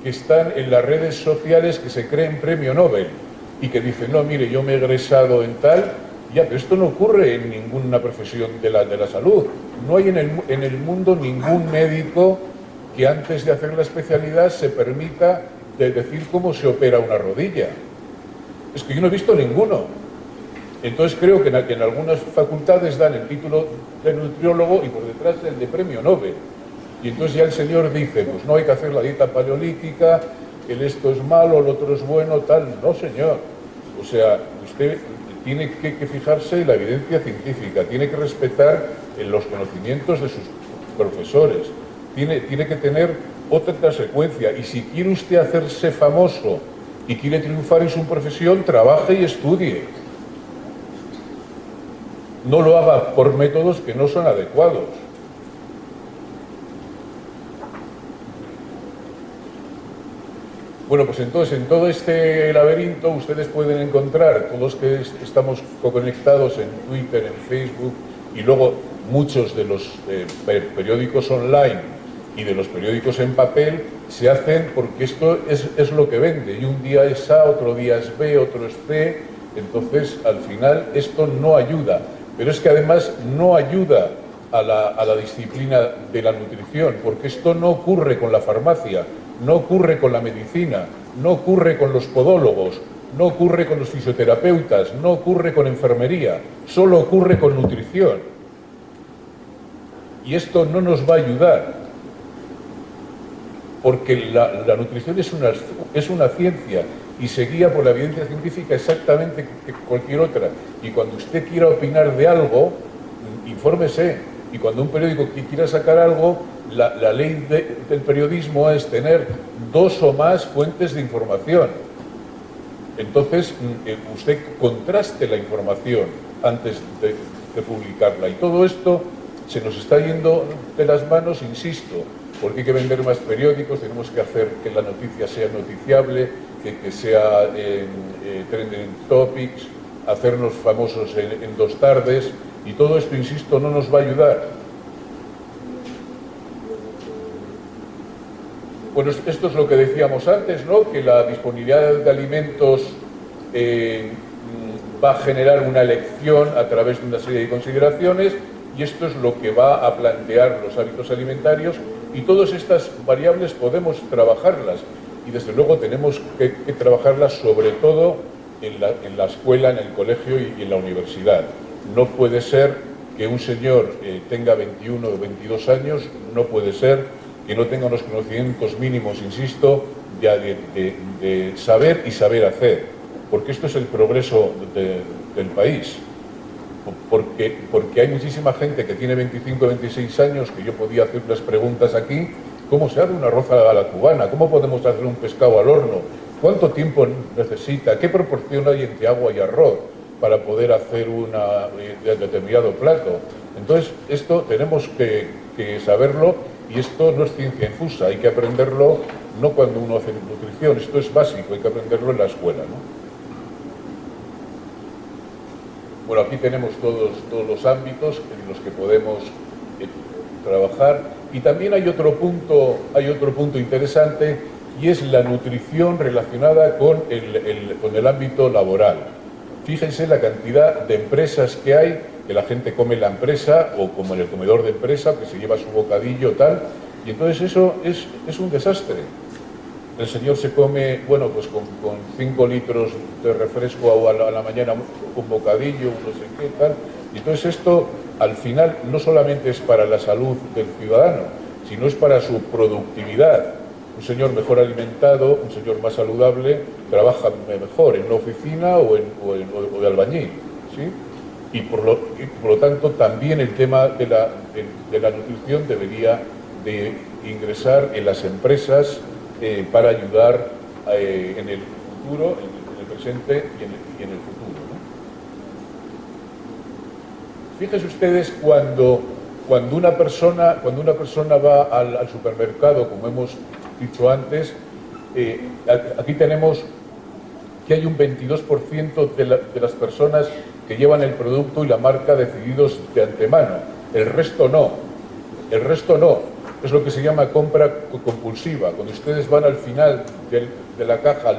Speaker 1: que están en las redes sociales que se creen premio Nobel y que dicen, no, mire, yo me he egresado en tal. Ya, pero esto no ocurre en ninguna profesión de la salud. No hay en el mundo ningún médico que antes de hacer la especialidad se permita decir cómo se opera una rodilla. Es que yo no he visto ninguno. Entonces creo que en algunas facultades dan el título de nutriólogo y por detrás el de premio Nobel. Y entonces ya el señor dice, pues no hay que hacer la dieta paleolítica, el esto es malo, el otro es bueno, tal. No, señor. O sea, usted tiene que fijarse en la evidencia científica, tiene que respetar los conocimientos de sus profesores, tiene que tener otra secuencia. Y si quiere usted hacerse famoso y quiere triunfar en su profesión, trabaje y estudie. No lo haga por métodos que no son adecuados. Bueno, pues entonces en todo este laberinto ustedes pueden encontrar, todos que estamos conectados en Twitter, en Facebook, y luego muchos de los periódicos online y de los periódicos en papel se hacen porque esto es lo que vende, y un día es A, otro día es B, otro es C. Entonces al final esto no ayuda, pero es que además no ayuda a la disciplina de la nutrición, porque esto no ocurre con la farmacia, no ocurre con la medicina, no ocurre con los podólogos, no ocurre con los fisioterapeutas, no ocurre con enfermería, solo ocurre con nutrición. Y esto no nos va a ayudar, porque la nutrición es una ciencia y se guía por la evidencia científica exactamente que cualquier otra. Y cuando usted quiera opinar de algo, infórmese. Y cuando un periódico quiera sacar algo, la ley del periodismo es tener 2 o más fuentes de información. Entonces, usted contraste la información antes de publicarla. Y todo esto se nos está yendo de las manos, insisto, porque hay que vender más periódicos, tenemos que hacer que la noticia sea noticiable, que sea trending topics, hacernos famosos en 2 tardes. Y todo esto, insisto, no nos va a ayudar. Bueno, esto es lo que decíamos antes, ¿no? Que la disponibilidad de alimentos va a generar una elección a través de una serie de consideraciones, y esto es lo que va a plantear los hábitos alimentarios, y todas estas variables podemos trabajarlas, y desde luego tenemos que trabajarlas sobre todo en la escuela, en el colegio y en la universidad. No puede ser que un señor tenga 21 o 22 años, no puede ser que no tenga unos conocimientos mínimos, insisto, ya de saber y saber hacer, porque esto es el progreso del país. Porque hay muchísima gente que tiene 25 o 26 años, que yo podía hacer unas preguntas aquí, ¿cómo se hace un arroz a la cubana? ¿Cómo podemos hacer un pescado al horno? ¿Cuánto tiempo necesita? ¿Qué proporción hay entre agua y arroz para poder hacer un determinado plato? Entonces, esto tenemos que saberlo, y esto no es ciencia infusa, hay que aprenderlo no cuando uno hace nutrición, esto es básico, hay que aprenderlo en la escuela, ¿no? Bueno, aquí tenemos todos los ámbitos en los que podemos trabajar, y también hay otro punto interesante, y es la nutrición relacionada con el ámbito laboral. Fíjense la cantidad de empresas que hay, que la gente come en la empresa, o como en el comedor de empresa, que se lleva su bocadillo, tal, y entonces eso es un desastre. El señor se come, bueno, pues con 5 litros de refresco a la mañana, un bocadillo, no sé qué, tal, y entonces esto, al final, no solamente es para la salud del ciudadano, sino es para su productividad. Un señor mejor alimentado, un señor más saludable, trabaja mejor en una oficina o de albañil, ¿sí? Y por lo tanto también el tema de la nutrición debería de ingresar en las empresas para ayudar en el futuro, en el presente y en el futuro, ¿no? Fíjense ustedes cuando una persona va al supermercado, como hemos dicho antes, aquí tenemos que hay un 22% de las personas que llevan el producto y la marca decididos de antemano. El resto no. Es lo que se llama compra compulsiva. Cuando ustedes van al final de la caja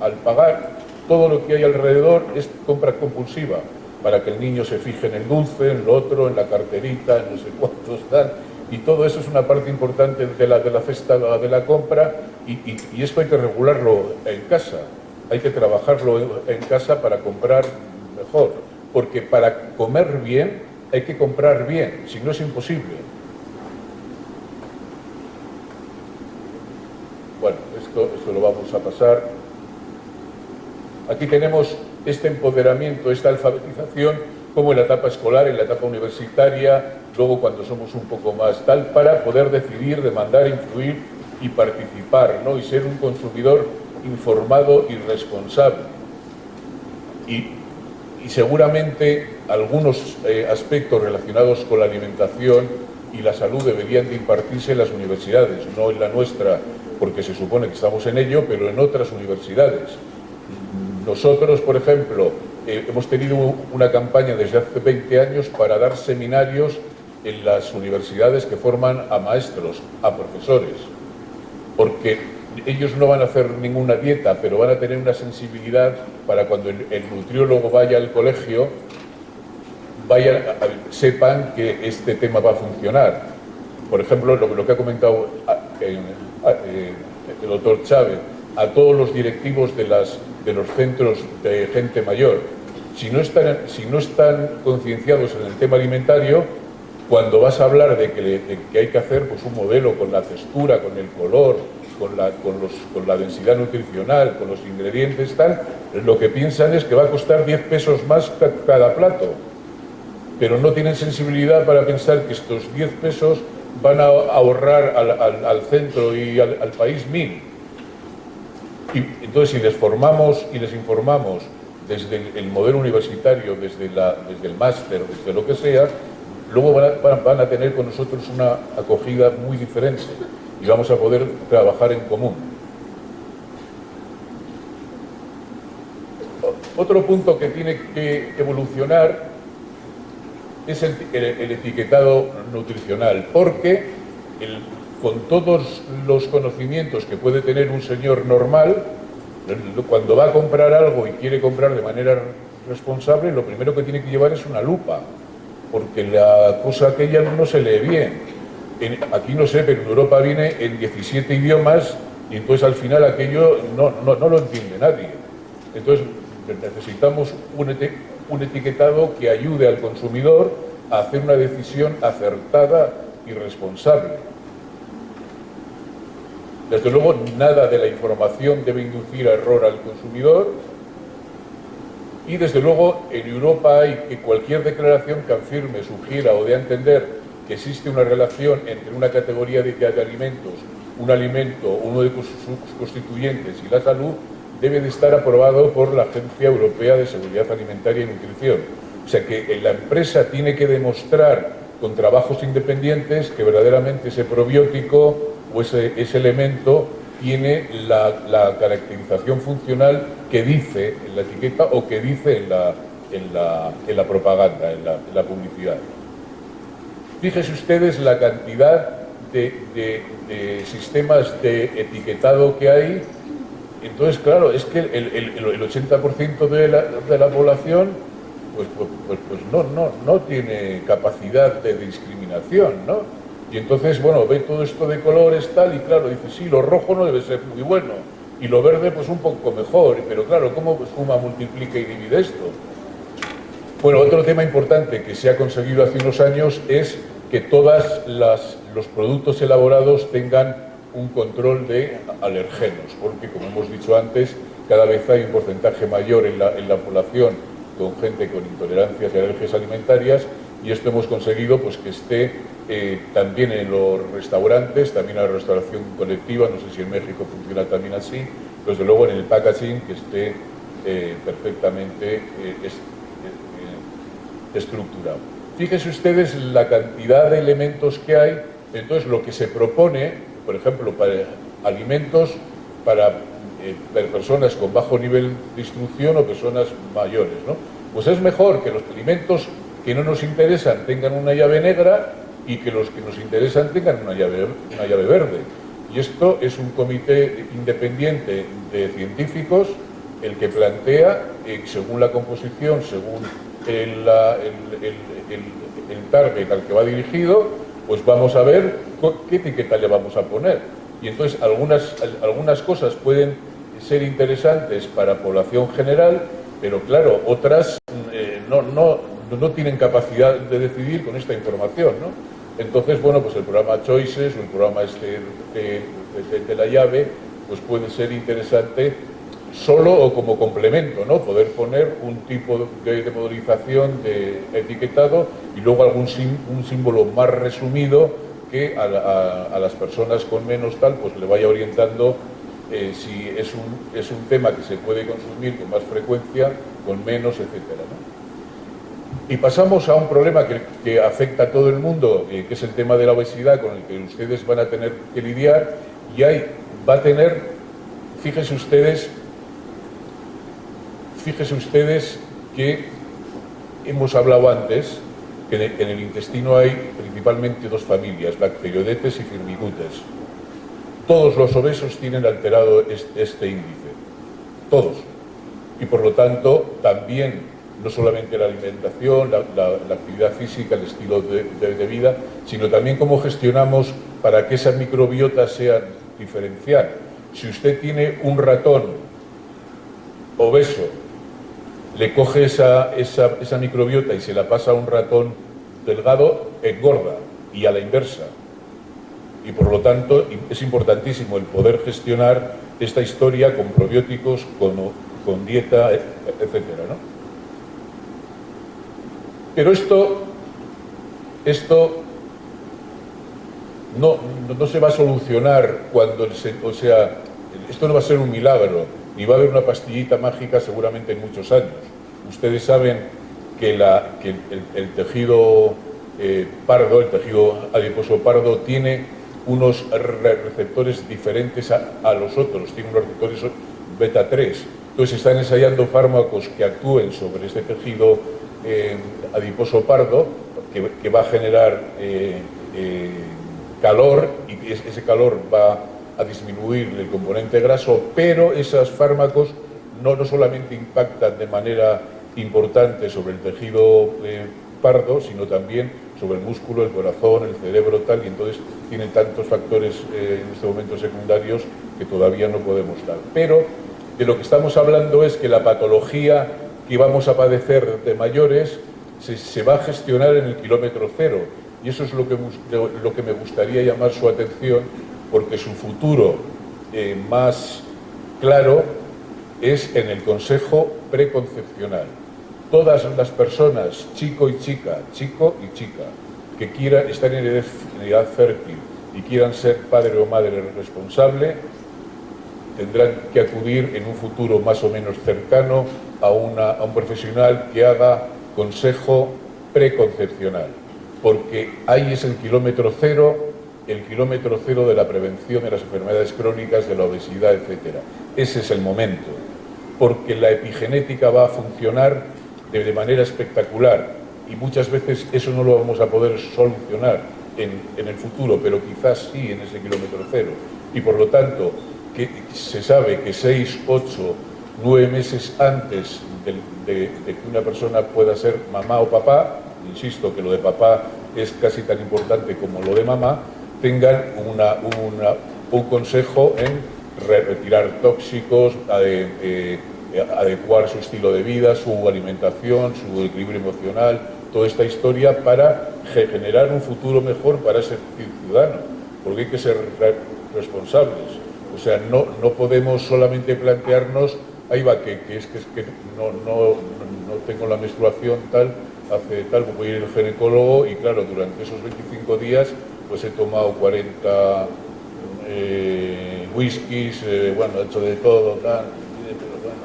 Speaker 1: al pagar, todo lo que hay alrededor es compra compulsiva, para que el niño se fije en el dulce, en lo otro, en la carterita, en no sé cuántos tal. Y todo eso es una parte importante de la cesta de la compra, y esto hay que regularlo en casa. Hay que trabajarlo en casa para comprar mejor, porque para comer bien hay que comprar bien, si no es imposible. Bueno, esto lo vamos a pasar. Aquí tenemos este empoderamiento, esta alfabetización, como en la etapa escolar, en la etapa universitaria, luego cuando somos un poco más tal, para poder decidir, demandar, influir y participar, ¿no? Y ser un consumidor informado y responsable. Y seguramente algunos aspectos relacionados con la alimentación y la salud deberían de impartirse en las universidades, no en la nuestra, porque se supone que estamos en ello, pero en otras universidades. Nosotros, por ejemplo, hemos tenido una campaña desde hace 20 años para dar seminarios en las universidades que forman a maestros, a profesores, porque ellos no van a hacer ninguna dieta, pero van a tener una sensibilidad para cuando el nutriólogo vaya al colegio, sepan que este tema va a funcionar. Por ejemplo, lo que ha comentado el doctor Chávez, a todos los directivos de los centros de gente mayor. Si no están concienciados en el tema alimentario, cuando vas a hablar de que hay que hacer pues un modelo con la textura, con el color, con la densidad nutricional, con los ingredientes, tal, lo que piensan es que va a costar 10 pesos más cada plato. Pero no tienen sensibilidad para pensar que estos 10 pesos van a ahorrar al centro y al país 1000. Y entonces, si les formamos y les informamos desde el modelo universitario, desde el máster, desde lo que sea, luego van a tener con nosotros una acogida muy diferente y vamos a poder trabajar en común. Otro punto que tiene que evolucionar es el etiquetado nutricional, porque con todos los conocimientos que puede tener un señor normal, cuando va a comprar algo y quiere comprar de manera responsable, lo primero que tiene que llevar es una lupa, porque la cosa aquella no se lee bien. Aquí no sé, pero en Europa viene en 17 idiomas y entonces al final aquello no lo entiende nadie. Entonces necesitamos un etiquetado que ayude al consumidor a hacer una decisión acertada y responsable. Desde luego, nada de la información debe inducir a error al consumidor, y desde luego en Europa hay que cualquier declaración que afirme, sugiera o dé a entender que existe una relación entre una categoría de alimentos un alimento, uno de sus constituyentes y la salud, debe de estar aprobado por la Agencia Europea de Seguridad Alimentaria y Nutrición. O sea que la empresa tiene que demostrar con trabajos independientes que verdaderamente ese probiótico o ese elemento tiene la caracterización funcional que dice en la etiqueta o que dice en la propaganda, en la publicidad. Fíjense ustedes la cantidad de sistemas de etiquetado que hay. Entonces, claro, es que el 80% de la población pues no tiene capacidad de discriminación, ¿no? Y entonces, bueno, ve todo esto de colores tal y claro, dice, sí, lo rojo no debe ser muy bueno y lo verde pues un poco mejor, pero claro, ¿cómo suma, multiplica y divide esto? Bueno, otro tema importante que se ha conseguido hace unos años es que todos los productos elaborados tengan un control de alergenos, porque como hemos dicho antes, cada vez hay un porcentaje mayor en la población con gente con intolerancias y alergias alimentarias, y esto hemos conseguido pues que esté también en los restaurantes, también en la restauración colectiva, no sé si en México funciona también así, pero desde luego en el packaging que esté perfectamente estructurado. Fíjense ustedes la cantidad de elementos que hay. Entonces lo que se propone, por ejemplo, para alimentos para personas con bajo nivel de instrucción o personas mayores, ¿no? Pues es mejor que los alimentos que no nos interesan tengan una llave negra y que los que nos interesan tengan una llave verde. Y esto es un comité independiente de científicos el que plantea, según la composición, según el target al que va dirigido, pues vamos a ver qué etiqueta le vamos a poner. Y entonces algunas cosas pueden ser interesantes para población general, pero claro, otras no tienen capacidad de decidir con esta información, ¿no? Entonces, bueno, pues el programa Choices o el programa de la llave, pues puede ser interesante solo o como complemento, ¿no? Poder poner un tipo de modelización de etiquetado y luego un símbolo más resumido que a las personas con menos tal, pues le vaya orientando si es un tema que se puede consumir con más frecuencia, con menos, etcétera, ¿no? Y pasamos a un problema que afecta a todo el mundo, que es el tema de la obesidad, con el que ustedes van a tener que lidiar, y ahí va a tener, fíjense ustedes que hemos hablado antes que en el intestino hay principalmente dos familias, Bacteroidetes y Firmicutes. Todos los obesos tienen alterado este índice, todos. Y por lo tanto, también, no solamente la alimentación, la actividad física, el estilo de vida, sino también cómo gestionamos para que esa microbiota sea diferencial. Si usted tiene un ratón obeso, le coge esa microbiota y se la pasa a un ratón delgado, engorda, y a la inversa. Y por lo tanto es importantísimo el poder gestionar esta historia con probióticos, con dieta, etcétera, ¿no? Pero esto no se va a solucionar esto no va a ser un milagro, ni va a haber una pastillita mágica seguramente en muchos años. Ustedes saben que el tejido pardo, el tejido adiposo pardo, tiene unos receptores diferentes a los otros, tiene unos receptores beta 3. Entonces están ensayando fármacos que actúen sobre este tejido adiposo pardo, que va a generar calor, y ese calor va a disminuir el componente graso, pero esos fármacos no solamente impactan de manera importante sobre el tejido pardo, sino también sobre el músculo, el corazón, el cerebro, tal, y entonces tienen tantos factores en este momento secundarios que todavía no podemos dar. Pero de lo que estamos hablando es que la patología que vamos a padecer de mayores se va a gestionar en el kilómetro cero, y eso es lo que me gustaría llamar su atención, porque su futuro más claro es en el consejo preconcepcional. Todas las personas, chico y chica, que quieran estar en edad fértil y quieran ser padre o madre responsable, tendrán que acudir en un futuro más o menos cercano a un profesional que haga consejo preconcepcional, porque ahí es el kilómetro cero de la prevención de las enfermedades crónicas, de la obesidad, etc. Ese es el momento, porque la epigenética va a funcionar de manera espectacular y muchas veces eso no lo vamos a poder solucionar en el futuro, pero quizás sí en ese kilómetro cero. Y por lo tanto, que se sabe que 6, 8, 9 meses antes de que una persona pueda ser mamá o papá, insisto que lo de papá es casi tan importante como lo de mamá, tengan un consejo en retirar tóxicos, adecuar su estilo de vida, su alimentación, su equilibrio emocional, toda esta historia para generar un futuro mejor para ese ciudadano, porque hay que ser responsables. O sea, no podemos solamente plantearnos, ahí va, que no tengo la menstruación tal, hace tal, voy a ir al ginecólogo y claro, durante esos 25 días pues he tomado 40 whiskies, bueno, he hecho de todo, tal, pero bueno.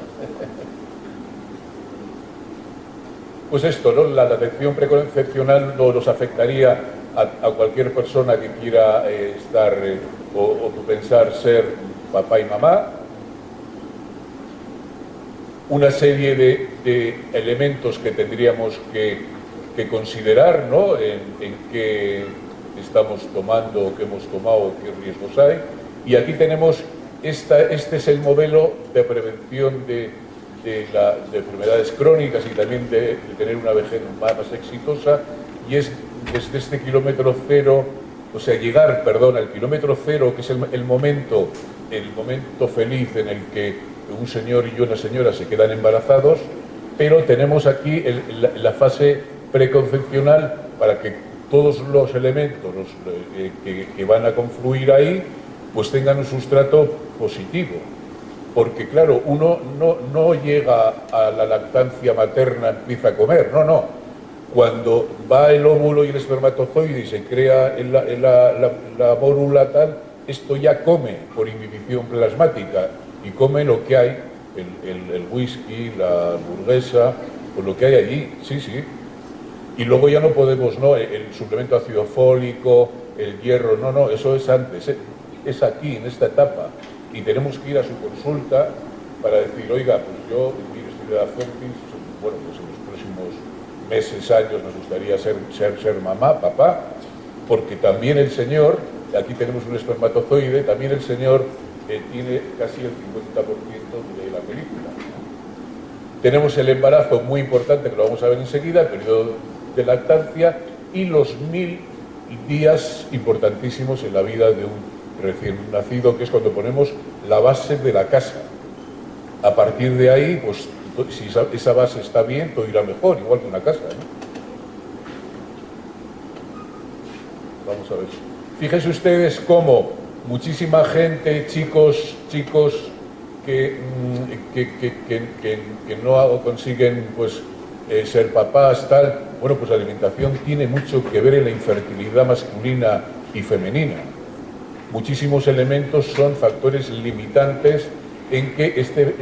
Speaker 1: Pues esto, ¿no? La detección preconcepcional nos afectaría a cualquier persona que quiera estar o pensar ser papá y mamá. Una serie de elementos que tendríamos que considerar, ¿no? En qué estamos tomando, qué hemos tomado, qué riesgos hay. Y aquí tenemos, este es el modelo de prevención de enfermedades crónicas y también de tener una vejez más exitosa, y es desde este kilómetro cero, o sea, llegar, perdón, al kilómetro cero, que es el momento feliz en el que un señor y una señora se quedan embarazados, pero tenemos aquí la fase preconcepcional para que todos los elementos que van a confluir ahí pues tengan un sustrato positivo. Porque claro, uno no llega a la lactancia materna, empieza a comer, no. Cuando va el óvulo y el espermatozoide y se crea la mórula tal, esto ya come por inhibición plasmática y come lo que hay, el whisky, la hamburguesa, pues lo que hay allí, sí. Y luego ya no podemos, ¿no? El suplemento ácido fólico, el hierro, no, eso es antes, es aquí, en esta etapa. Y tenemos que ir a su consulta para decir, oiga, pues yo, mire, estoy de la certis, bueno, pues en los próximos meses, años, nos gustaría ser mamá, papá, porque también el señor, aquí tenemos un espermatozoide, también el señor tiene casi el 50% de la película. Tenemos el embarazo muy importante, que lo vamos a ver enseguida, el periodo de lactancia y los 1000 días importantísimos en la vida de un recién nacido, que es cuando ponemos la base de la casa. A partir de ahí, pues si esa base está bien, todo irá mejor, igual que una casa, ¿no? Vamos a ver. Fíjense ustedes cómo muchísima gente, chicos que no consiguen pues ser papás, tal, bueno, pues la alimentación tiene mucho que ver en la infertilidad masculina y femenina. Muchísimos elementos son factores limitantes en que este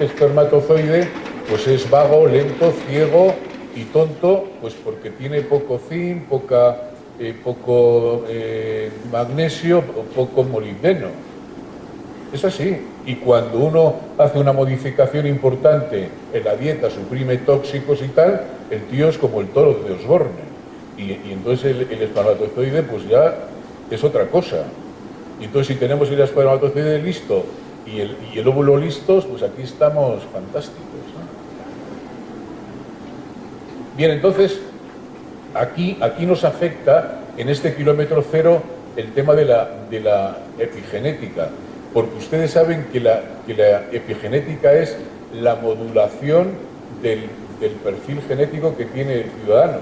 Speaker 1: espermatozoide pues es vago, lento, ciego y tonto, pues porque tiene poco zinc, poco magnesio, poco molibdeno. Es así. Y cuando uno hace una modificación importante en la dieta, suprime tóxicos y tal, el tío es como el toro de Osborne. Y entonces el espermatozoide pues ya es otra cosa. Y entonces si tenemos el espermatozoide listo y el óvulo listos, pues aquí estamos fantásticos, ¿no? Bien, entonces aquí nos afecta en este kilómetro cero el tema de la epigenética, porque ustedes saben que la epigenética es la modulación del perfil genético que tiene el ciudadano,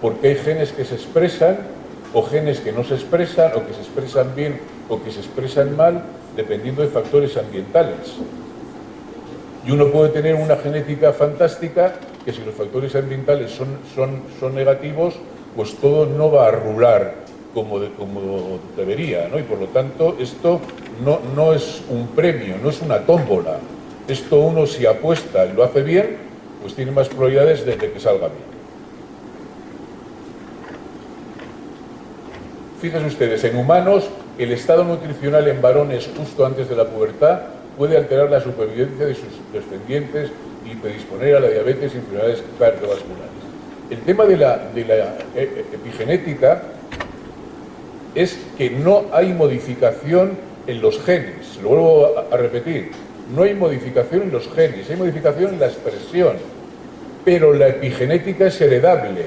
Speaker 1: porque hay genes que se expresan o genes que no se expresan, o que se expresan bien o que se expresan mal, dependiendo de factores ambientales. Y uno puede tener una genética fantástica que si los factores ambientales son negativos, pues todo no va a rular como debería, ¿no? Y por lo tanto esto no es un premio, no es una tómbola. Esto uno, si apuesta y lo hace bien, pues tiene más probabilidades de que salga bien. Fíjense ustedes, en humanos, el estado nutricional en varones justo antes de la pubertad puede alterar la supervivencia de sus descendientes y predisponer a la diabetes y enfermedades cardiovasculares. El tema de la epigenética es que no hay modificación en los genes. Lo vuelvo a repetir, no hay modificación en los genes, hay modificación en la expresión, pero la epigenética es heredable.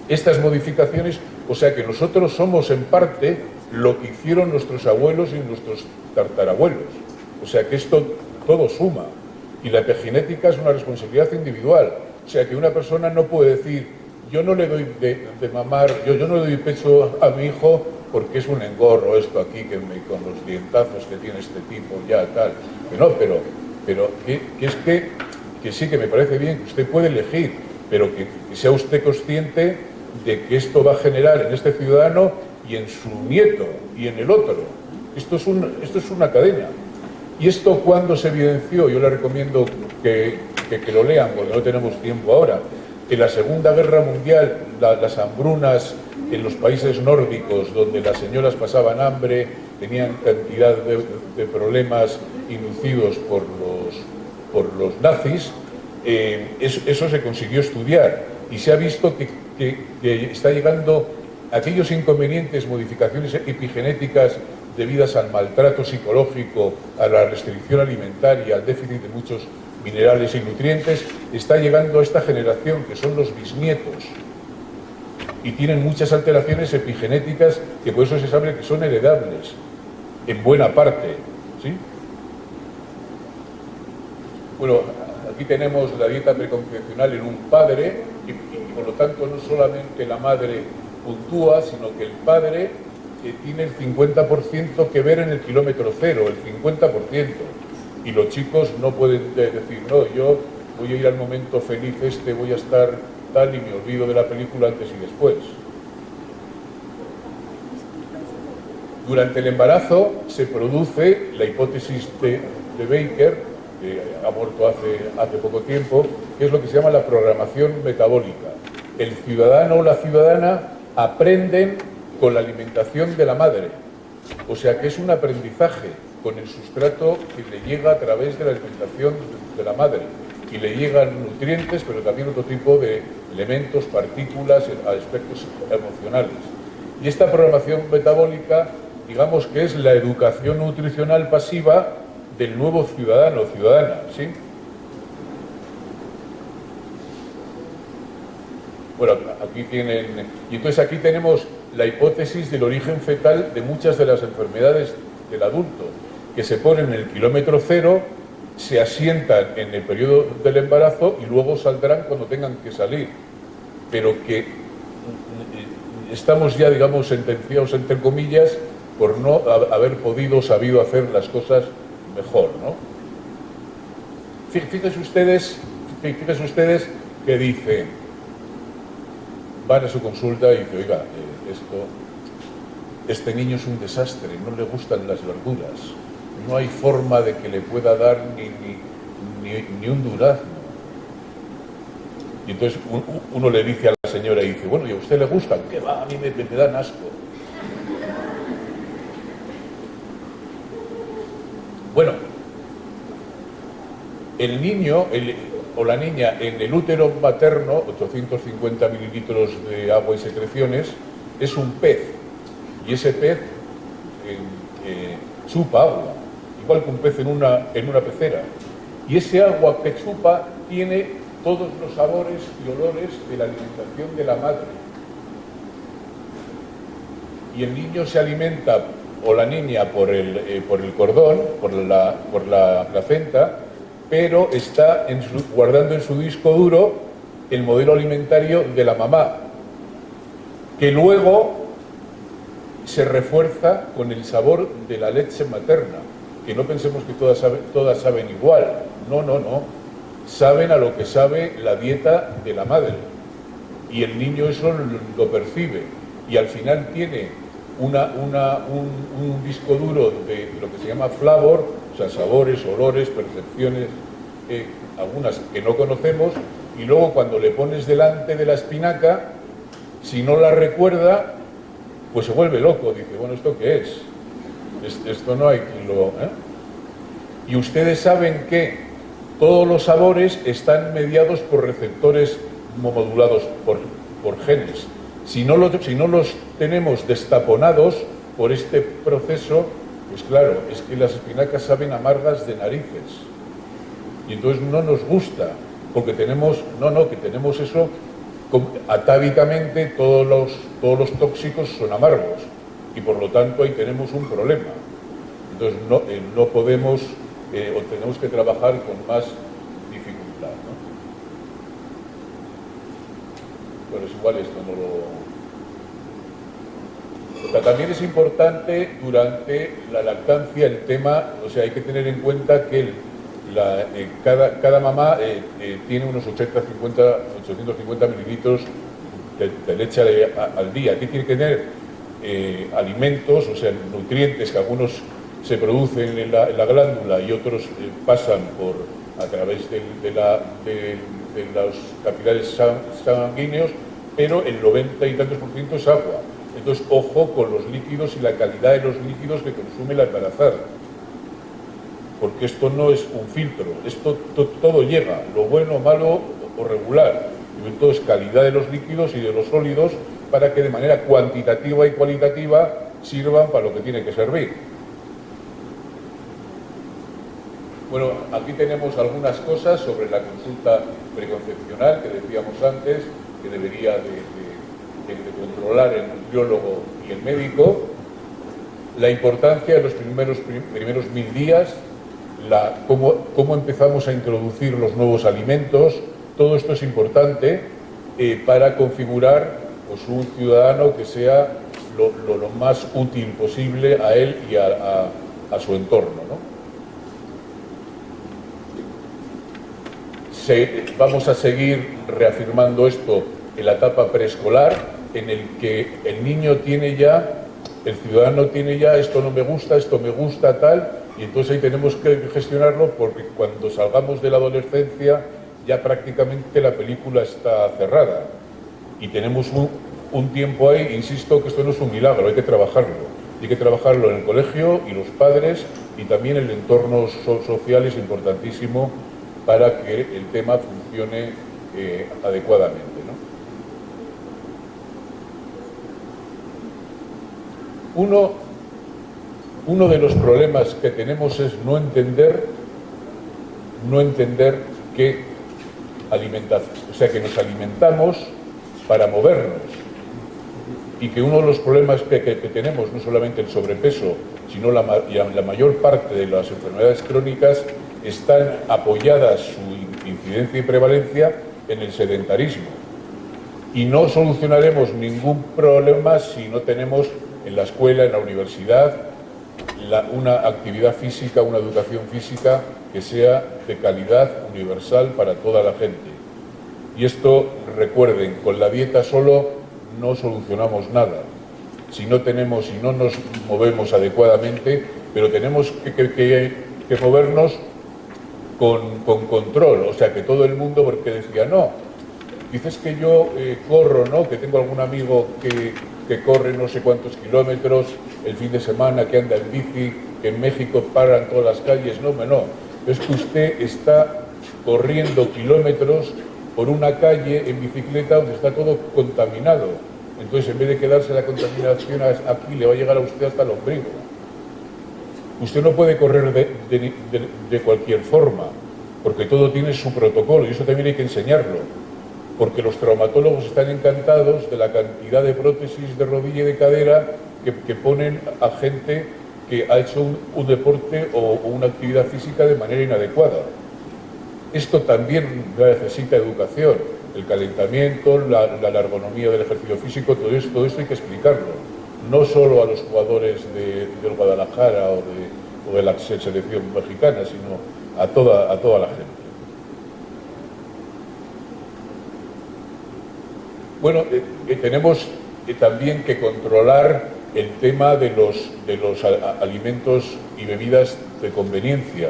Speaker 1: Estas modificaciones, o sea que nosotros somos en parte lo que hicieron nuestros abuelos y nuestros tatarabuelos. O sea que esto todo suma. Y la epigenética es una responsabilidad individual. O sea que una persona no puede decir, yo no le doy de mamar, yo no le doy pecho a mi hijo porque es un engorro esto aquí, con los dientazos que tiene este tipo, ya tal. Que no, pero que sí, que me parece bien, que usted puede elegir, pero que sea usted consciente de que esto va a generar en este ciudadano y en su nieto y en el otro. Esto es una cadena. Y esto, cuando se evidenció, yo le recomiendo que lo lean, porque no tenemos tiempo ahora. En la Segunda Guerra Mundial, las hambrunas en los países nórdicos, donde las señoras pasaban hambre, tenían cantidad de problemas inducidos por los nazis, eso se consiguió estudiar y se ha visto que está llegando aquellos inconvenientes, modificaciones epigenéticas debidas al maltrato psicológico, a la restricción alimentaria, al déficit de muchos minerales y nutrientes, está llegando a esta generación, que son los bisnietos, y tienen muchas alteraciones epigenéticas que por eso se sabe que son heredables, en buena parte, ¿sí? Bueno, aquí tenemos la dieta preconcepcional en un padre, y por lo tanto no solamente la madre puntúa, sino que el padre tiene el 50% que ver en el kilómetro cero, el 50%. Y los chicos no pueden decir, no, yo voy a ir al momento feliz voy a estar tal y me olvido de la película antes y después. Durante el embarazo se produce la hipótesis de Baker, que ha muerto hace poco tiempo, que es lo que se llama la programación metabólica. El ciudadano o la ciudadana aprenden con la alimentación de la madre, o sea que es un aprendizaje con el sustrato que le llega a través de la alimentación de la madre, y le llegan nutrientes, pero también otro tipo de elementos, partículas, aspectos emocionales. Y esta programación metabólica, digamos que es la educación nutricional pasiva del nuevo ciudadano o ciudadana, ¿sí? Bueno, aquí tienen... Y entonces aquí tenemos la hipótesis del origen fetal de muchas de las enfermedades del adulto, que se ponen en el kilómetro cero, se asientan en el periodo del embarazo y luego saldrán cuando tengan que salir. Pero que estamos ya, digamos, sentenciados, entre comillas, por no haber sabido hacer las cosas mejor, ¿no? Fíjense ustedes que dice, van a su consulta y dice, oiga, este niño es un desastre, no le gustan las verduras, no hay forma de que le pueda dar ni un durazno. Y entonces uno le dice a la señora y dice, bueno, ¿y a usted le gustan? Que va, a mí me dan asco. Bueno, el niño o la niña en el útero materno, 850 mililitros de agua y secreciones, es un pez. Y ese pez chupa agua, igual que un pez en una pecera. Y ese agua que chupa tiene todos los sabores y olores de la alimentación de la madre. Y el niño se alimenta, o la niña, por el cordón, por la placenta, pero está guardando en su disco duro el modelo alimentario de la mamá, que luego se refuerza con el sabor de la leche materna, que no pensemos que todas saben igual, no, saben a lo que sabe la dieta de la madre, y el niño eso lo percibe. y al final tiene un disco duro de lo que se llama flavor, o sea, sabores, olores, percepciones, algunas que no conocemos, y luego cuando le pones delante de la espinaca, si no la recuerda, pues se vuelve loco, dice, bueno, ¿esto qué es? Esto no hay quien lo... Y ustedes saben que todos los sabores están mediados por receptores modulados por genes. Si no los tenemos destaponados por este proceso, pues claro, es que las espinacas saben amargas de narices. Y entonces no nos gusta, porque tenemos, que tenemos eso, atávicamente todos los tóxicos son amargos, y por lo tanto ahí tenemos un problema. Entonces no podemos, o tenemos que trabajar con más dificultad, ¿no? Bueno, es igual esto no lo... O sea, también es importante durante la lactancia el tema, o sea, hay que tener en cuenta que cada mamá tiene unos 850 mililitros de leche al día. Aquí tiene que tener alimentos, o sea, nutrientes que algunos se producen en la glándula y otros pasan a través de los capilares sanguíneos, pero el 90 y tantos % es agua. Entonces, ojo con los líquidos y la calidad de los líquidos que consume la embarazada, porque esto no es un filtro, esto todo llega, lo bueno, malo o regular. Y entonces, calidad de los líquidos y de los sólidos para que de manera cuantitativa y cualitativa sirvan para lo que tiene que servir. Bueno, aquí tenemos algunas cosas sobre la consulta preconcepcional que decíamos antes, que debería de controlar el nutriólogo y el médico, la importancia de los primeros 1000 días, cómo empezamos a introducir los nuevos alimentos. Todo esto es importante para configurar pues, un ciudadano que sea lo más útil posible a él y a su entorno, ¿no? Vamos a seguir reafirmando esto en la etapa preescolar, en el que el niño tiene ya, el ciudadano tiene ya, esto no me gusta, esto me gusta, tal, y entonces ahí tenemos que gestionarlo, porque cuando salgamos de la adolescencia ya prácticamente la película está cerrada y tenemos un tiempo ahí. Insisto que esto no es un milagro, hay que trabajarlo en el colegio y los padres, y también el entorno social es importantísimo para que el tema funcione adecuadamente, ¿no? Uno de los problemas que tenemos es no entender que nos alimentamos para movernos, y que uno de los problemas que tenemos, no solamente el sobrepeso, sino la mayor parte de las enfermedades crónicas, están apoyadas su incidencia y prevalencia en el sedentarismo. Y no solucionaremos ningún problema si no tenemos en la escuela, en la universidad, una actividad física, una educación física que sea de calidad universal para toda la gente. Y esto, recuerden, con la dieta solo no solucionamos nada. Si no nos movemos adecuadamente, pero tenemos que movernos con control, o sea, que todo el mundo, porque decía, no, dices que yo corro, ¿no?, que tengo algún amigo que corre no sé cuántos kilómetros el fin de semana, que anda en bici, que en México paran todas las calles. No, es que usted está corriendo kilómetros por una calle en bicicleta donde está todo contaminado. Entonces, en vez de quedarse la contaminación aquí, le va a llegar a usted hasta el ombligo. Usted no puede correr de cualquier forma, porque todo tiene su protocolo, y eso también hay que enseñarlo, porque los traumatólogos están encantados de la cantidad de prótesis de rodilla y de cadera que ponen a gente que ha hecho un deporte o una actividad física de manera inadecuada. Esto también necesita educación, el calentamiento, la ergonomía del ejercicio físico, todo esto hay que explicarlo, no solo a los jugadores del Guadalajara o de la selección mexicana, sino a toda la gente. Bueno, tenemos también que controlar el tema de los alimentos y bebidas de conveniencia.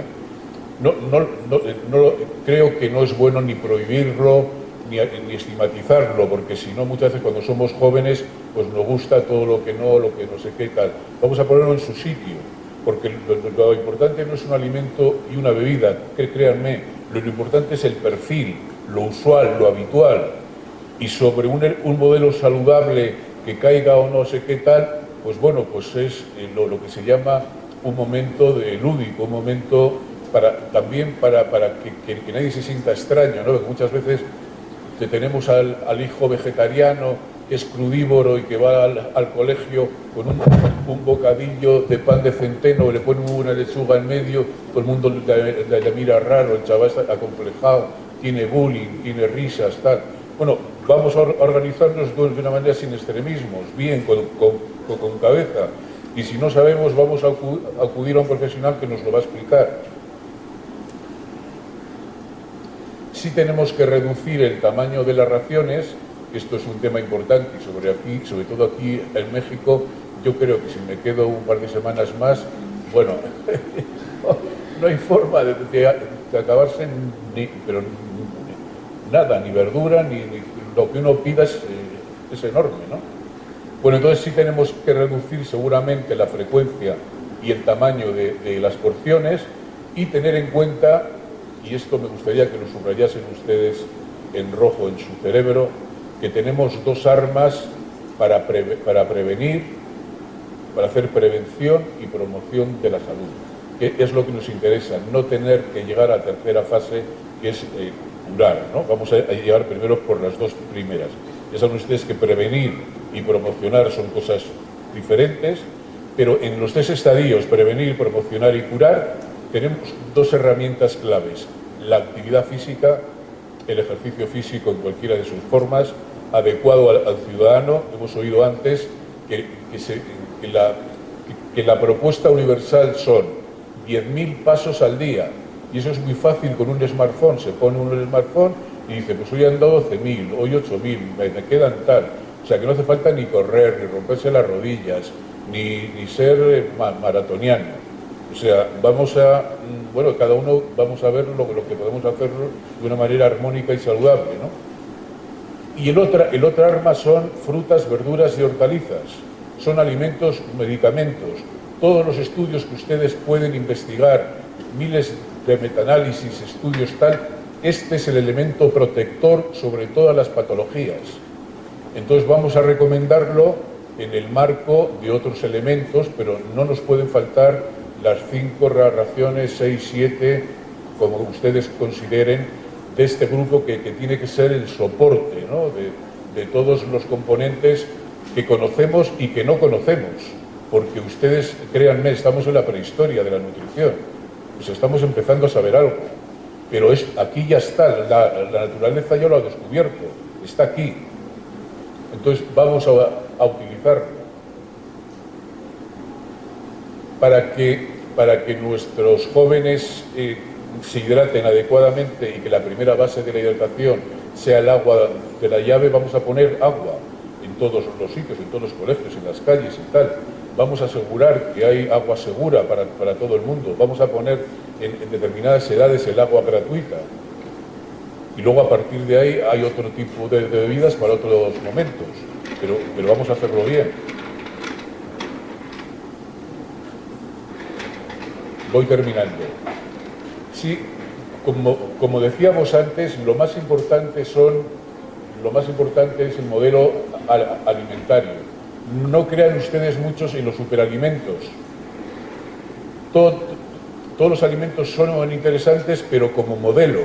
Speaker 1: Creo que no es bueno ni prohibirlo ni estigmatizarlo, porque si no, muchas veces cuando somos jóvenes pues nos gusta todo lo que no sé qué tal. Vamos a ponerlo en su sitio, porque lo importante no es un alimento y una bebida, créanme, lo importante es el perfil, lo usual, lo habitual, y sobre un modelo saludable que caiga o no sé qué tal, pues bueno, pues es lo que se llama un momento de lúdico, un momento también para que nadie se sienta extraño, ¿no? Porque muchas veces tenemos al hijo vegetariano que es crudívoro y que va al colegio con un bocadillo de pan de centeno, le pone una lechuga en medio, todo el mundo le mira raro, el chaval está acomplejado, tiene bullying, tiene risas, tal. Bueno, vamos a organizarnos de una manera sin extremismos, bien, con cabeza, y si no sabemos vamos a acudir a un profesional que nos lo va a explicar. Sí tenemos que reducir el tamaño de las raciones, esto es un tema importante, y sobre todo aquí en México, yo creo que si me quedo un par de semanas más, bueno, no hay forma de acabarse pero nada, ni verdura, ni lo que uno pida es enorme, ¿no? Bueno, entonces sí tenemos que reducir seguramente la frecuencia y el tamaño de las porciones y tener en cuenta, y esto me gustaría que lo subrayasen ustedes en rojo en su cerebro, que tenemos dos armas para prevenir, para hacer prevención y promoción de la salud, que es lo que nos interesa, no tener que llegar a la tercera fase, que es curar, ¿no? Vamos a llevar primero por las dos primeras. Ya saben ustedes que prevenir y promocionar son cosas diferentes, pero en los tres estadios, prevenir, promocionar y curar, tenemos dos herramientas claves: la actividad física, el ejercicio físico en cualquiera de sus formas, adecuado al ciudadano. Hemos oído antes que la propuesta universal son 10.000 pasos al día, y eso es muy fácil con un smartphone. Se pone uno en el smartphone y dice, pues hoy han dado 12.000, hoy 8.000, me quedan tal. O sea que no hace falta ni correr, ni romperse las rodillas, ni ser maratoniano. O sea, bueno, cada uno vamos a ver lo que podemos hacer de una manera armónica y saludable, ¿no? Y el otra arma son frutas, verduras y hortalizas. Son alimentos, medicamentos. Todos los estudios que ustedes pueden investigar, miles de metaanálisis, estudios tal, este es el elemento protector sobre todas las patologías. Entonces vamos a recomendarlo en el marco de otros elementos, pero no nos pueden faltar las 5 raciones, 6, 7, como ustedes consideren, de este grupo que tiene que ser el soporte, ¿no? de todos los componentes que conocemos y que no conocemos, porque ustedes, créanme, estamos en la prehistoria de la nutrición, pues estamos empezando a saber algo, pero aquí ya está, la naturaleza ya lo ha descubierto, está aquí. Entonces vamos a utilizarlo para que nuestros jóvenes se hidraten adecuadamente y que la primera base de la hidratación sea el agua de la llave. Vamos a poner agua en todos los sitios, en todos los colegios, en las calles y tal. Vamos a asegurar que hay agua segura para todo el mundo. Vamos a poner en determinadas edades el agua gratuita. Y luego a partir de ahí hay otro tipo de bebidas para otros momentos. Pero vamos a hacerlo bien. Voy terminando. Sí, como decíamos antes, lo más importante es el modelo alimentario. No crean ustedes muchos en los superalimentos. Todos los alimentos son interesantes, pero como modelo,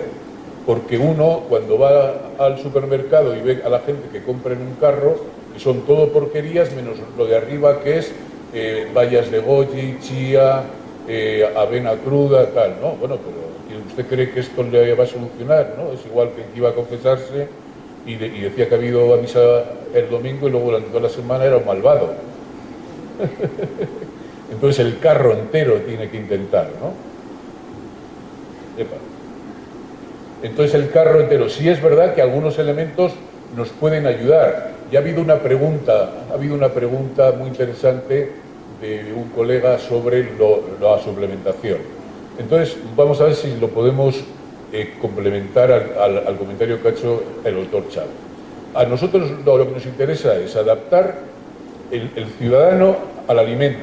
Speaker 1: porque uno cuando va al supermercado y ve a la gente que compra en un carro, que son todo porquerías menos lo de arriba, que es bayas de goji, chía, avena cruda, tal, ¿no? Bueno, pero ¿usted cree que esto le va a solucionar, no? Es igual que iba a confesarse y decía que ha habido a misa el domingo y luego durante toda la semana era un malvado. Entonces el carro entero tiene que intentar, ¿no? Epa. Entonces el carro entero, sí es verdad que algunos elementos nos pueden ayudar, Y ha habido una pregunta muy interesante de un colega sobre la suplementación. Entonces, vamos a ver si lo podemos complementar al comentario que ha hecho el doctor Chávez. A nosotros lo que nos interesa es adaptar el ciudadano al alimento.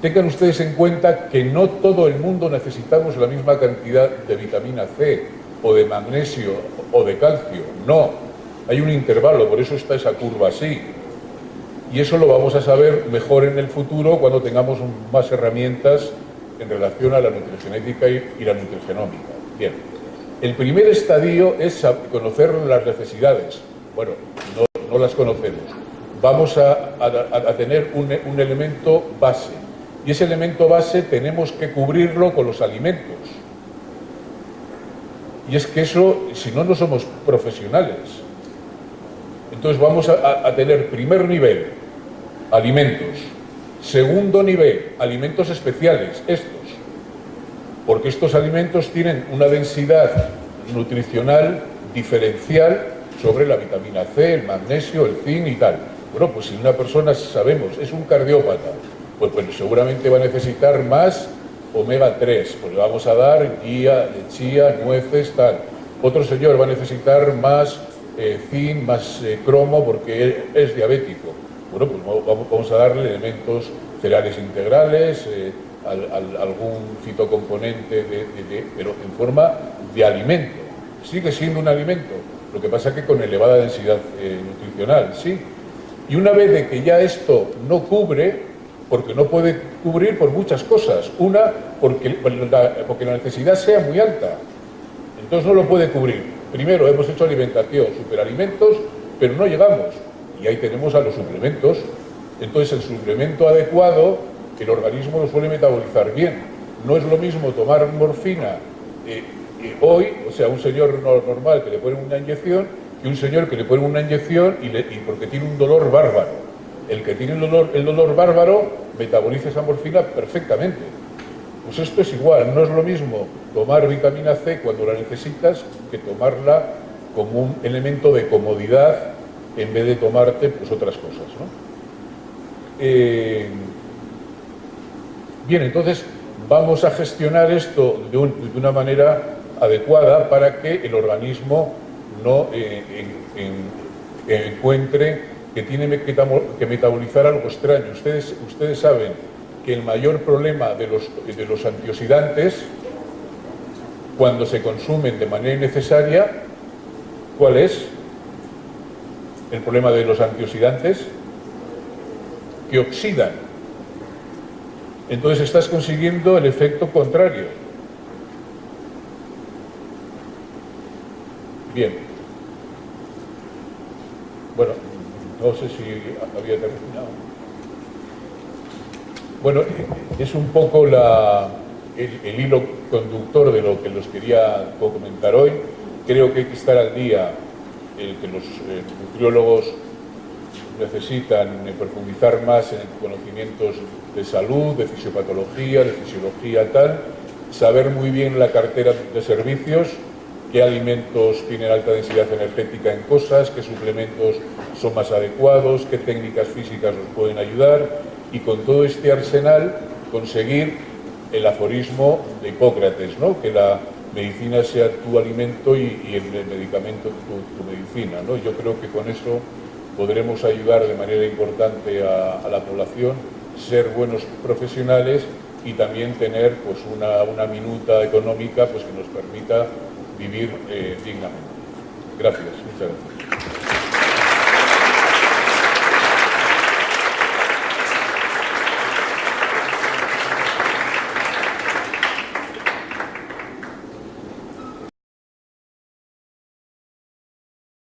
Speaker 1: Tengan ustedes en cuenta que no todo el mundo necesitamos la misma cantidad de vitamina C o de magnesio o de calcio. No, hay un intervalo, por eso está esa curva así. Y eso lo vamos a saber mejor en el futuro cuando tengamos más herramientas en relación a la nutrigenética y la nutrigenómica. Bien, el primer estadio es conocer las necesidades. Bueno, no las conocemos. Vamos a tener un elemento base. Y ese elemento base tenemos que cubrirlo con los alimentos. Y es que eso, si no, no somos profesionales. Entonces vamos a tener primer nivel, alimentos. Segundo nivel, alimentos especiales, estos. Porque estos alimentos tienen una densidad nutricional diferencial sobre la vitamina C, el magnesio, el zinc y tal. Bueno, pues si una persona, sabemos, es un cardiópata, pues seguramente va a necesitar más omega 3, pues le vamos a dar chía, nueces, tal. Otro señor va a necesitar más zinc, más cromo porque es diabético. Bueno, pues vamos a darle elementos cereales integrales, algún fitocomponente, pero en forma de alimento. Sigue siendo un alimento, lo que pasa que con elevada densidad nutricional, sí. Y una vez de que ya esto no cubre, porque no puede cubrir por muchas cosas. Una, porque la necesidad sea muy alta. Entonces no lo puede cubrir. Primero, hemos hecho alimentación, superalimentos, pero no llegamos. Y ahí tenemos a los suplementos. Entonces el suplemento adecuado, el organismo lo suele metabolizar bien. No es lo mismo tomar morfina hoy, o sea, un señor normal que le ponen una inyección, que un señor que le ponen una inyección y porque tiene un dolor bárbaro. El que tiene el dolor bárbaro metaboliza esa morfina perfectamente. Pues esto es igual, no es lo mismo tomar vitamina C cuando la necesitas que tomarla como un elemento de comodidad en vez de tomarte pues otras cosas, ¿no? Bien, entonces vamos a gestionar esto de una manera adecuada para que el organismo no encuentre que tiene que metabolizar algo extraño. Ustedes saben que el mayor problema de los antioxidantes, cuando se consumen de manera innecesaria, ¿cuál es el problema de los antioxidantes? Que oxidan. Entonces estás consiguiendo el efecto contrario. Bien. Bueno, no sé si había terminado. Bueno, es un poco el hilo conductor de lo que los quería comentar hoy. Creo que hay que estar al día, que los nutriólogos necesitan profundizar más en conocimientos de salud, de fisiopatología, de fisiología tal, saber muy bien la cartera de servicios, qué alimentos tienen alta densidad energética en cosas, qué suplementos son más adecuados, qué técnicas físicas nos pueden ayudar, y con todo este arsenal conseguir el aforismo de Hipócrates, ¿no? Que la medicina sea tu alimento y el medicamento tu medicina, ¿no? Yo creo que con eso podremos ayudar de manera importante a la población, ser buenos profesionales y también tener pues una minuta económica pues que nos permita vivir dignamente. Gracias, muchas gracias.